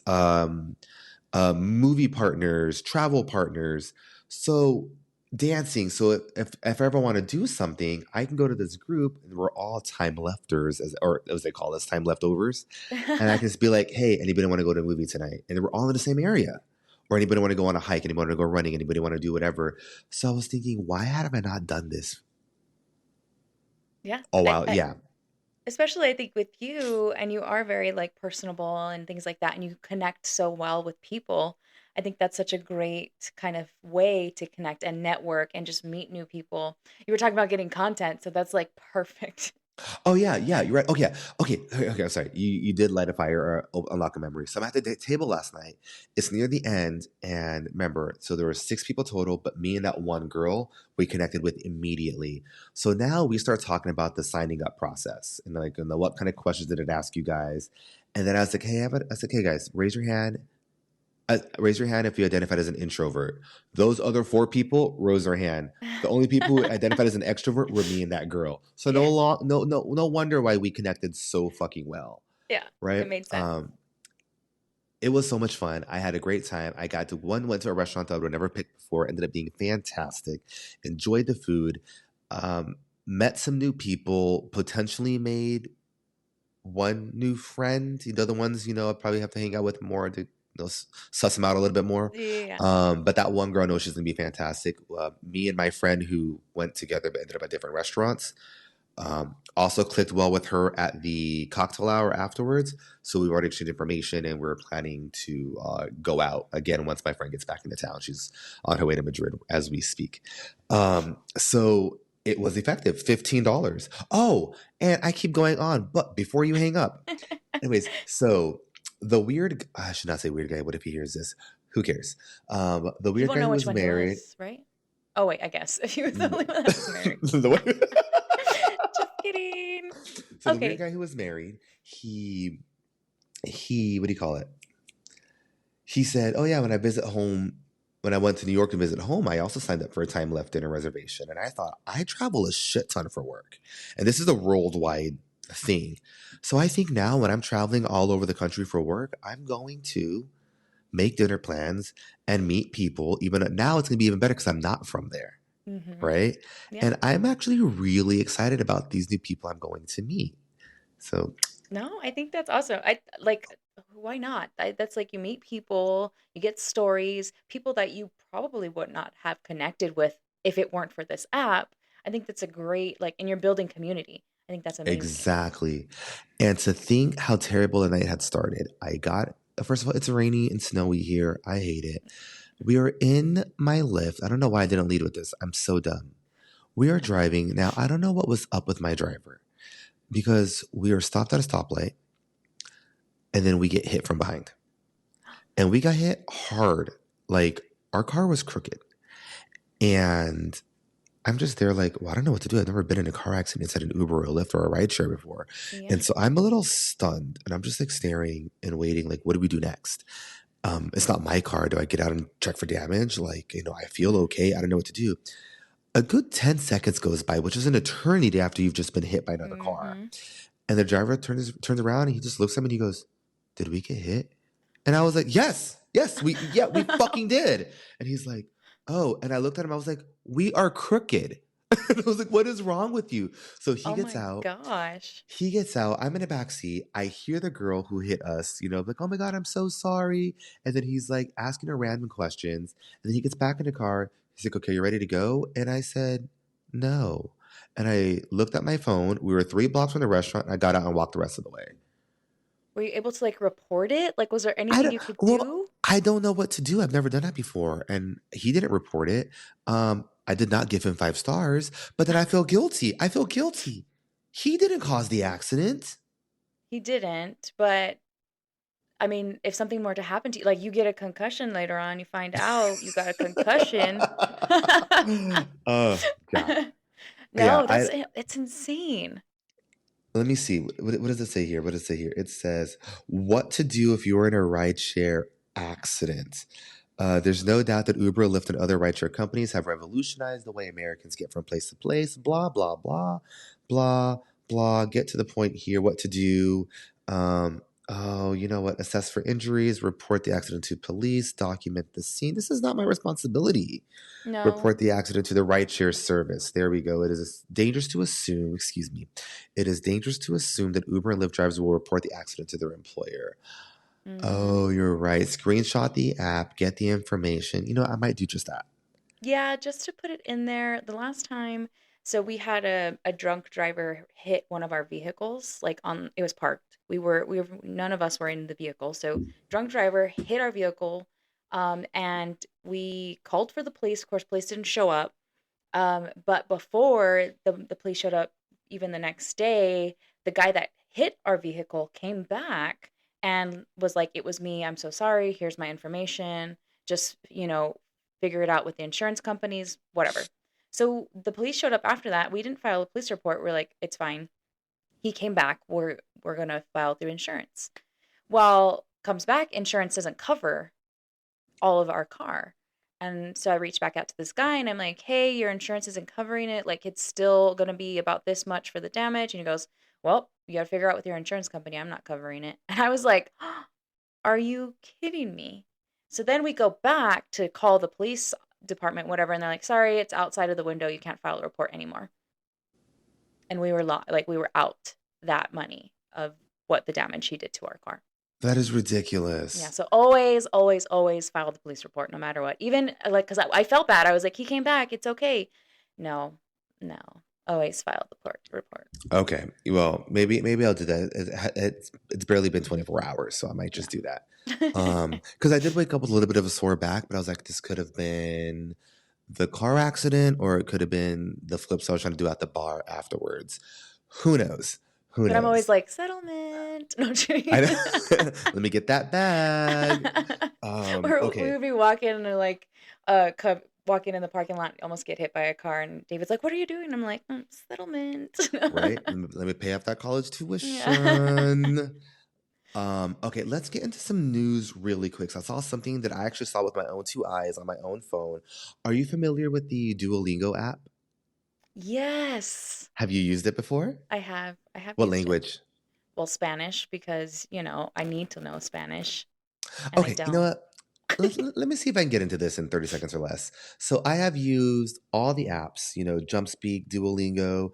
movie partners, travel partners. So dancing. So if I ever want to do something, I can go to this group and we're all time lefters, or as they call us, time leftovers. And I can just be like, hey, anybody want to go to a movie tonight? And we're all in the same area. Or anybody want to go on a hike? Anybody want to go running? Anybody want to do whatever? So I was thinking, why have I not done this Yeah. Oh I, wow, I yeah. especially I think with you, and you are very like personable and things like that, and you connect so well with people. I think that's such a great kind of way to connect and network and just meet new people. You were talking about getting content, so that's like perfect. Oh yeah, yeah, you're right. Okay, okay. I'm sorry. You did light a fire or unlock a memory. So I'm at the table last night. It's near the end, and remember, so there were 6 people total, but me and that one girl we connected with immediately. So now we start talking about the signing up process and like, what kind of questions did it ask you guys? And then I was like, hey, I said, hey guys, raise your hand if you identified as an introvert. Those other 4 people rose their hand. The only people who identified as an extrovert were me and that girl. So Yeah. no wonder why we connected so fucking well, Yeah. right? It made sense. It was so much fun. I had a great time. I got to went to a restaurant that I would never picked before. Ended up being fantastic. Enjoyed the food. Um, Met some new people. Potentially made one new friend. The other ones, I probably have to hang out with more to suss them out a little bit more. Yeah. But that one girl, I know she's gonna be fantastic. Me and my friend who went together but ended up at different restaurants. Also clicked well with her at the cocktail hour afterwards. So we've already exchanged information and we're planning to go out again once my friend gets back into town. She's on her way to Madrid as we speak. So it was effective, $15. Oh, and I keep going on, but before you hang up, anyways, so the weird, I should not say weird guy. What if he hears this? Who cares? The He weird won't guy know who which was one he married. was, right? Oh wait, I guess if he was the Mm. only one that was married. the one- Just kidding. so the weird Okay. guy who was married, he what do you call it? He said, "Oh yeah, when I went to New York to visit home, I also signed up for a time left dinner reservation." And I thought, I travel a shit ton for work, and this is a worldwide thing. So I think now when I'm traveling all over the country for work, I'm going to make dinner plans and meet people. Even now, it's going to be even better because I'm not from there, Mm-hmm. right? Yeah. And I'm actually really excited about these new people I'm going to meet. So No, I think that's awesome. I like, why not? That's like you meet people, you get stories, people that you probably would not have connected with if it weren't for this app. I think that's a great, like, and you're building community. I think that's amazing. exactly. And to think how terrible the night had started, first of all, it's rainy and snowy here. I hate it. We are in my lift. I don't know why I didn't lead with this. I'm so dumb. We are driving. Now, I don't know what was up with my driver because we are stopped at a stoplight and then we get hit from behind. And we got hit hard. Like our car was crooked. And I'm just there like, well, I don't know what to do. I've never been in a car accident inside an Uber or a Lyft or a rideshare before. Yeah. And so I'm a little stunned and I'm just like staring and waiting, like, what do we do next? It's not my car. Do I get out and check for damage? Like, I feel okay. I don't know what to do. A good 10 seconds goes by, which is an eternity after you've just been hit by another car. Mm-hmm. And the driver turns around and he just looks at me and he goes, "Did we get hit?" And I was like, yes, we fucking did. And he's like, "Oh," and I looked at him, I was like, "We are crooked." And I was like, "What is wrong with you?" So Oh my gosh. he gets out, I'm in the back seat, I hear the girl who hit us, like, "Oh my God, I'm so sorry." And then he's like asking her random questions. And then he gets back in the car. He's like, "Okay, you ready to go?" And I said, "No." And I looked at my phone. We were 3 blocks from the restaurant. And I got out and walked the rest of the way. Were you able to like report it? Like, was there I anything don't, you could well, do? I don't know what to do. I've never done that before. And he didn't report it. I did not give him 5 stars, but then I feel guilty. I feel guilty. He didn't cause the accident. He didn't, but I mean, if something were to happen to you, like you get a concussion later on, you find out you got a concussion. Oh God. Yeah, No, I it's insane. let me see. What does it say here? What does it say here? It says what to do if you're in a rideshare accident. There's no doubt that Uber, Lyft, and other rideshare companies have revolutionized the way Americans get from place to place. Blah blah blah, blah blah. Get to the point here. What to do? Oh, you know what? Assess for injuries. Report the accident to police. Document the scene. This is not my responsibility. No. Report the accident to the rideshare service. There we go. It is dangerous to assume. Excuse me. It is dangerous to assume that Uber and Lyft drivers will report the accident to their employer. Mm-hmm. Oh, you're right. Screenshot the app, get the information. I might do just that. Yeah, just to put it in there. The last time So we had a drunk driver hit one of our vehicles, like on it was parked. We were none of us were in the vehicle. So drunk driver hit our vehicle, and we called for the police. Of course, police didn't show up. But before the police showed up, even the next day, the guy that hit our vehicle came back and was like, "It was me. I'm so sorry. Here's my information. Just, figure it out with the insurance companies, whatever." So the police showed up after that. We didn't file a police report. We're like, "It's fine." He came back. We're gonna file through insurance. Well, comes back, insurance doesn't cover all of our car. And so I reached back out to this guy and I'm like, "Hey, your insurance isn't covering it. Like, it's still going to be about this much for the damage." And he goes, "Well, you got to figure out with your insurance company. I'm not covering it." And I was like, "Are you kidding me?" So then we go back to call the police department, whatever. And they're like, "Sorry, it's outside of the window. You can't file a report anymore." And we were like, we were out that money of what the damage he did to our car. That is Yeah, ridiculous. so always, always, always file the police report no matter what. Even like, because I felt bad. I was like, "He came back. It's okay." No, no. Always file the report. Okay. Well, maybe I'll do that. It's barely been 24 hours, so I might Yeah. just do that. Because I did wake up with a little bit of a sore back, but I was like, this could have been the car accident, or it could have been the flips I was trying to do at the bar afterwards. Who knows? Who But I'm always knows? like, settlement. No, I'm I kidding. know. Let me get that bag. Or we Okay. would be walking and like, walking in the parking lot, almost get hit by a car, and David's like, "What are you doing?" I'm like, "Settlement." Right. Let me pay off that college Yeah. tuition. Okay, let's get into some news really quick. So I saw something that I actually saw with my own two eyes on my own phone. Are you familiar with the Duolingo app? Yes, Have you used it before? I have. I have What used it. language? Well, Spanish because, I need to know Spanish and I Okay, you know don't. what? Let me see if I can get into this in 30 seconds or less. So I have used all the apps, JumpSpeak, Duolingo,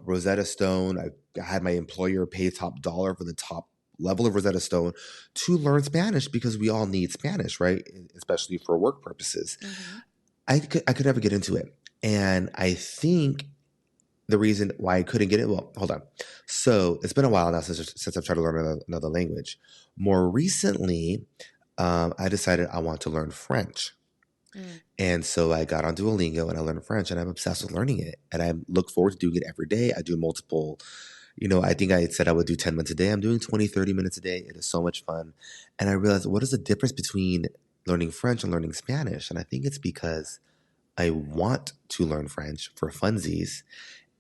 Rosetta Stone. I had my employer pay top dollar for the top level of Rosetta Stone to learn Spanish because we all need Spanish, right? Especially for work purposes. Mhm. I could never get into it. And I think the reason why I couldn't get it, well, hold on. So it's been a while now since I've tried to learn another language. More recently, I decided I want to learn French. Mm. And so I got on Duolingo and I learned French and I'm obsessed with learning it. And I look forward to doing it every day. I do multiple, I think I said I would do 10 minutes a day. I'm doing 20, 30 minutes a day. It is so much fun. And I realized, what is the difference between learning French and learning Spanish? And I think it's because I want to learn French for funsies.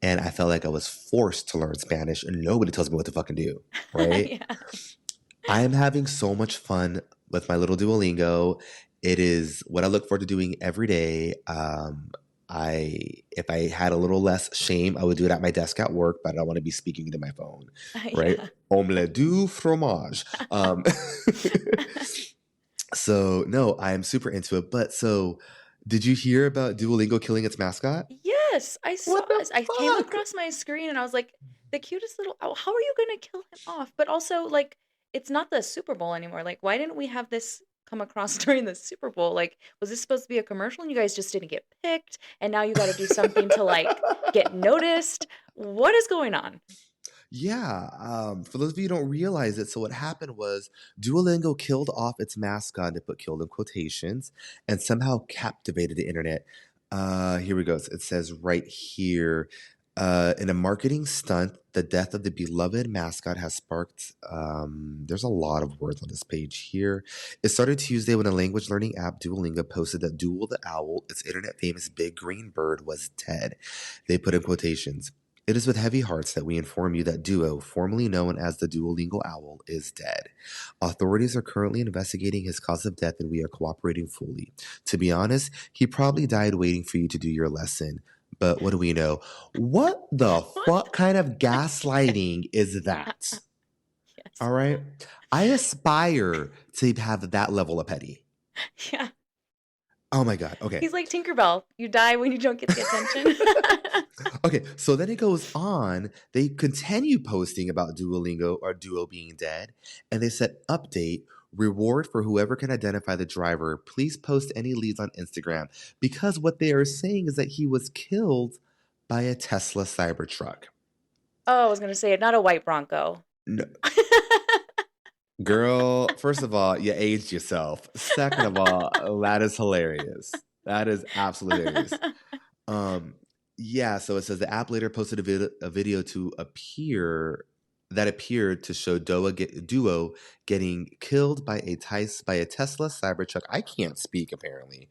And I felt like I was forced to learn Spanish and nobody tells me what to fucking do, right? Yeah. I am having so much fun with my little Duolingo. It is what I look forward to doing every day. I if I had a little less shame, I would do it at my desk at work, but I don't want to be speaking into my phone, right? Yeah. Omelette du fromage. So no, I am super into it. But so, did you hear about Duolingo killing its mascot? Yes, I saw What the I came fuck? across my screen and I was like, "The cutest little owl. How are you gonna kill him off?" But also, like, it's not the Super Bowl anymore. Like, why didn't we have this come across during the Super Bowl? Like, was this supposed to be a commercial and you guys just didn't get picked and now you gotta do something to, like, get noticed? What is going on? Yeah, for those of you who don't realize it, so what happened was Duolingo killed off its mascot, they put killed in quotations, and somehow captivated the internet. Here we go. It says right here, in a marketing stunt, the death of the beloved mascot has sparked. There's a lot of words on this page here. It started Tuesday when a language learning app, Duolingo, posted that Duel the owl, its internet famous big green bird, was dead. They put in quotations. It is with heavy hearts that we inform you that Duo, formerly known as the Duolingo Owl, is dead. Authorities are currently investigating his cause of death and we are cooperating fully. To be honest, he probably died waiting for you to do your lesson. But what do we know? What the What fuck kind of the gaslighting is that? Yes. All right. I aspire to have that level of petty. Yeah. Oh my God. Okay. He's like Tinkerbell. You die when you don't get the attention. Okay, so then it goes on. They continue posting about Duolingo or Duo being dead, and they said, update, reward for whoever can identify the driver. Please post any leads on Instagram. Because what they are saying is that he was killed by a Tesla Cybertruck. Oh, I was gonna say not a white Bronco. No, girl, first of all, you aged yourself. Second of all, that is hilarious. That is absolutely hilarious. Um, yeah, so it says the app later posted a video to appear that appeared to show Duo getting killed by by a Tesla Cybertruck. I can't speak apparently.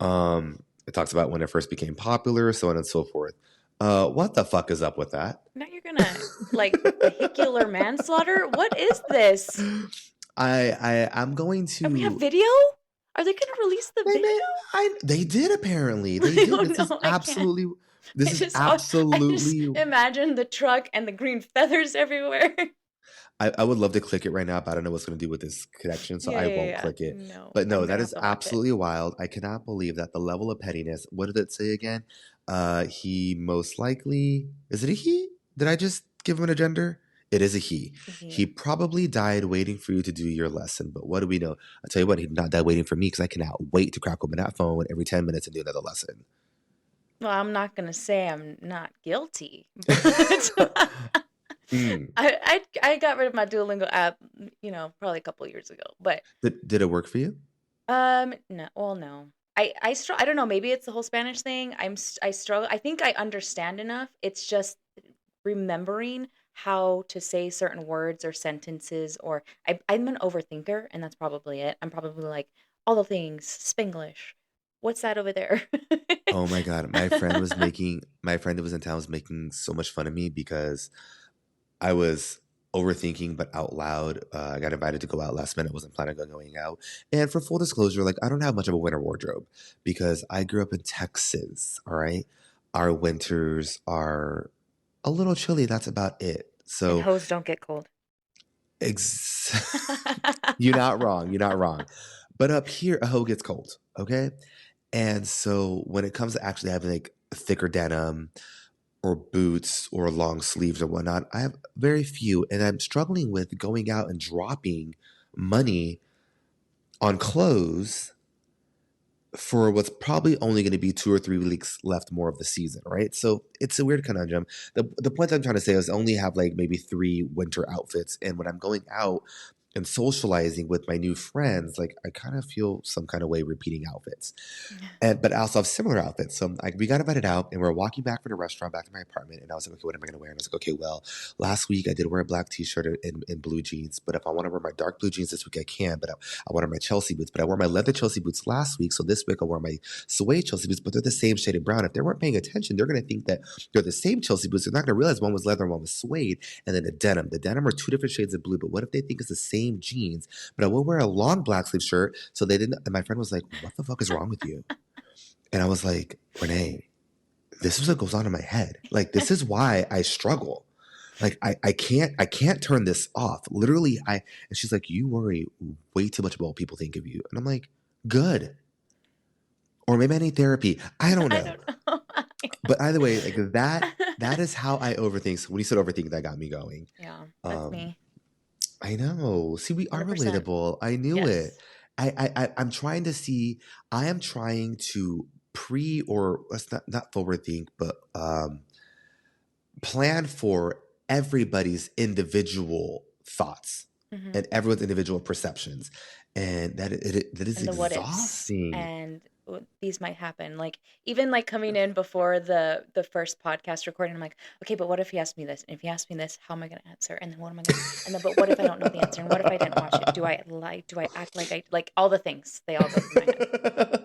It talks about when it first became popular, so on and so forth. What the fuck is up with that? Now you're gonna like vehicular manslaughter? What is this? I'm going And we have to. video? Are they gonna release the They video? may, they did apparently. They I did. don't know. I can't. This is I just absolutely. imagine the truck and the green feathers everywhere. I would love to click it right now, but I don't know what's going to do with this connection, so Yeah, I yeah, won't yeah. click it. No, But I'm no, that gonna have is to watch it. absolutely wild. I cannot believe that the level of pettiness. What did it say again? He most likely, is it a he? Did I just give him a gender? It is a he. He He, probably died waiting for you to do your lesson. But what do we know? I'll tell you what, he did not die waiting for me because I cannot wait to crack open that phone every 10 minutes and do another lesson. well, I'm not gonna say I'm not guilty, but Mm. I got rid of my Duolingo app, probably a couple years ago. But Did it work for you? no, well, no. I don't know. Maybe it's the whole Spanish thing. I struggle. I think I understand enough. It's just remembering how to say certain words or sentences, or I'm an overthinker, and that's probably it. I'm probably like all the things Spanglish. What's that over there? Oh my God. My friend that was in town was making so much fun of me because I was overthinking, but out loud. I got invited to go out last minute. Wasn't planning on going out. And for full disclosure, like I don't have much of a winter wardrobe because I grew up in Texas. All right, our winters are a little chilly. That's about it. And So, hoes don't get cold. you're not wrong. You're not wrong. But up here, a hoe gets cold. Okay, and so when it comes to actually having like thicker denim or boots or long sleeves or whatnot. I have very few, and I'm struggling with going out and dropping money on clothes for what's probably only going to be 2 or 3 weeks left more of the season, right? So it's a weird conundrum. The point I'm trying to say is I only have like maybe 3 winter outfits, and when I'm going out and socializing with my new friends, like I kind of feel some kind of way repeating outfits. But I also have similar outfits. So like we got invited out and we're walking back from the restaurant back to my apartment. And I was like, okay, what am I going to wear? And I was like, okay, well, last week I did wear a black t-shirt and blue jeans. But if I want to wear my dark blue jeans this week, I can. But I want to wear my Chelsea boots. But I wore my leather Chelsea boots last week. So this week I wore my suede Chelsea boots, but they're the same shade of brown. If they weren't paying attention, they're going to think that they're the same Chelsea boots. They're not going to realize one was leather and one was suede. And then the denim. The denim are two different shades of blue. But what if they think it's the same jeans? But I will wear a long black sleeve shirt. So they didn't. And my friend was like, what the fuck is wrong with you? And I was like, Renee, this is what goes on in my head. Like, this is why I struggle. Like, I can't turn this off. Literally, and she's like, you worry way too much about what people think of you. And I'm like, good. Or maybe I need therapy. I don't I know. don't know. But either way, like that is how I overthink. So when you said overthink, that got me going. Yeah, that's Um, me. I know. See, we are 100%. relatable. I knew it. Yes. I'm trying to see. I am trying to or let's not forward think, but plan for everybody's individual thoughts Hmm. and everyone's individual perceptions, and that is And the what ifs exhausting. and these might happen. Like even like coming in before the first podcast recording, I'm like, okay, but what if he asked me this? And if he asked me this, how am I going to answer? And then what am I going to? And then, but what if I don't know the answer? And what if I didn't watch it? Do I lie? Do I act like I like all the things? They all go through my head.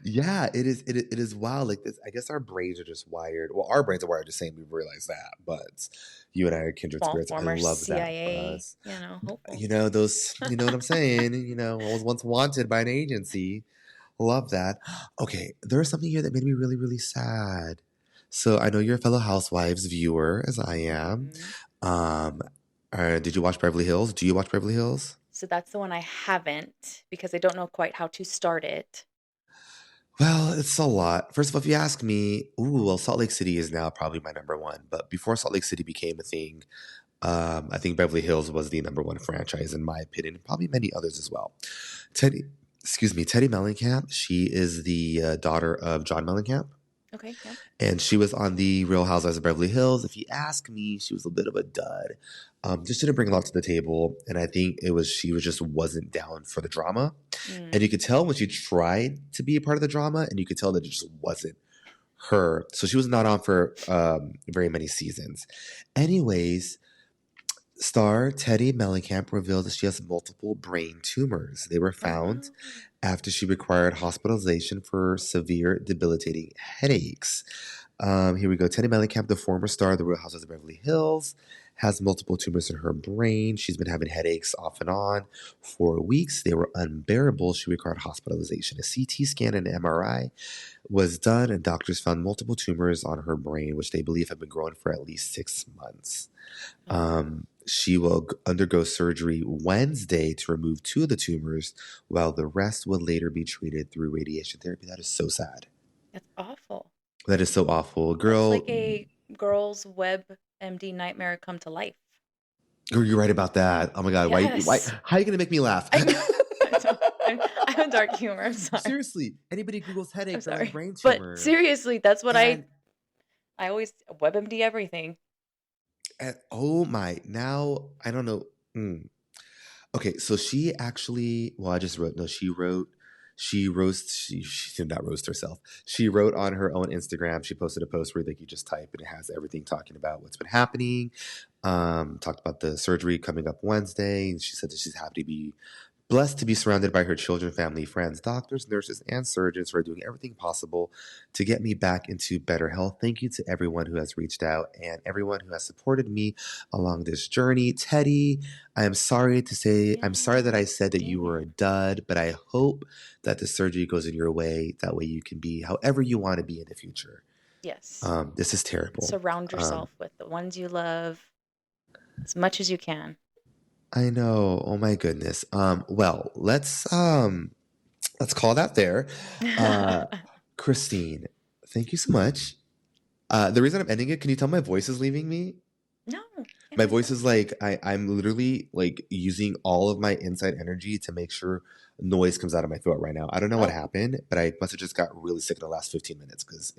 Yeah, it is. It is wild. Like this, I guess our brains are just wired. Well, our brains are wired the same. We've realized that, but you and I are kindred Small spirits. I former love that for CIA, us. hopeful. You know those. You know what I'm saying. You know, I was once wanted by an agency. Love that. Okay, there was something here that made me really, really sad. So I know you're a fellow Housewives viewer, as I am. Hmm. Um, did you watch Beverly Hills? Do you watch Beverly Hills? So that's the one I haven't because I don't know quite how to start it. Well, it's a lot. First of all, if you ask me, well, Salt Lake City is now probably my number one. But before Salt Lake City became a thing, I think Beverly Hills was the number one franchise in my opinion, and probably many others as well. Teddy, excuse me, Teddy Mellencamp. She is the daughter of John Mellencamp. Okay. Yep. And she was on the Real Housewives of Beverly Hills. If you ask me, she was a bit of a dud. Just didn't bring a lot to the table, and I think it was she was just wasn't down for the drama. And Mm. you could tell when she tried to be a part of the drama, and you could tell that it just wasn't her. So she was not on for very many seasons. Anyways, star Teddy Mellencamp revealed that she has multiple brain tumors. They were Oh found no. after she required hospitalization for severe, debilitating headaches. Here we go. Teddy Mellencamp, the former star of the Real Housewives of Beverly Hills, has multiple tumors in her brain. She's been having headaches off and on for weeks. They were unbearable. She required hospitalization. A CT scan and MRI was done, and doctors found multiple tumors on her brain, which they believe have been growing for at least 6 months. Oh wow. She will undergo surgery Wednesday to remove two of the tumors, while the rest will later be treated through radiation therapy. That is so sad. That's awful. That is so awful. That's Girl, like a girl's web MD nightmare come to life. girl, you're right about that. Oh my God. Why, Yes. how are you going to make me laugh? I know. I have dark humor. I'm sorry. Seriously, anybody Googles I'm headache that has sorry. brain But tumor. seriously, that's what And, I always WebMD everything. oh my, now I don't know. Okay, so she actually, well, I just wrote, no, she did not roast herself. She wrote on her own Instagram, she posted a post where like you just type and it has everything talking about what's been happening. Talked about the surgery coming up Wednesday. And she said that she's happy to be blessed to be surrounded by her children, family, friends, doctors, nurses, and surgeons who are doing everything possible to get me back into better health. Thank you to everyone who has reached out and everyone who has supported me along this journey. Teddy, I'm sorry that I Yes. said that you Dang were a it. dud, but I hope that the surgery goes in your way. That way you can be however you want to be in the future. Yes. This is terrible. Surround Um, yourself with the ones you love as much as you can. I know. Oh my goodness. Well, let's call that there. Uh, Christine, thank you so much. The reason I'm ending it, can you tell my voice is leaving me? No, it My was voice is okay. like I'm literally like using all of my inside energy to make sure noise comes out of my throat right now. I don't know what Oh, happened, but I must have just got really sick in the last 15 minutes because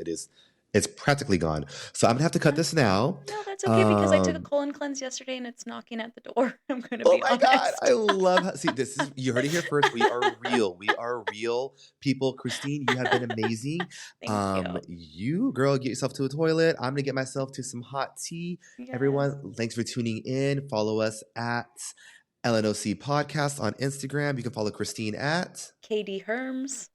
it's practically gone. So I'm gonna have to cut no, this now. no, that's okay because I took a Um, colon cleanse yesterday and it's knocking at the door. I'm gonna Oh be my God. I honest. love how, see, this is, you heard it here first. We are real. We are real people. Christine, you have been amazing. Thank you. You, girl, get yourself to a toilet. I'm going to get myself to some hot tea. Yes. Everyone, thanks for tuning in. Follow us at LNOC Podcast on Instagram. You can follow Christine at, Katie Herms.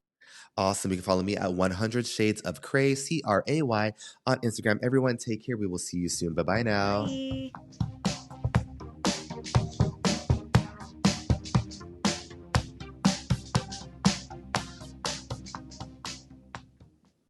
awesome. You can follow me at 100 Shades of Cray, CRAY on Instagram. Everyone, take care. We will see you soon. Bye bye now. Bye.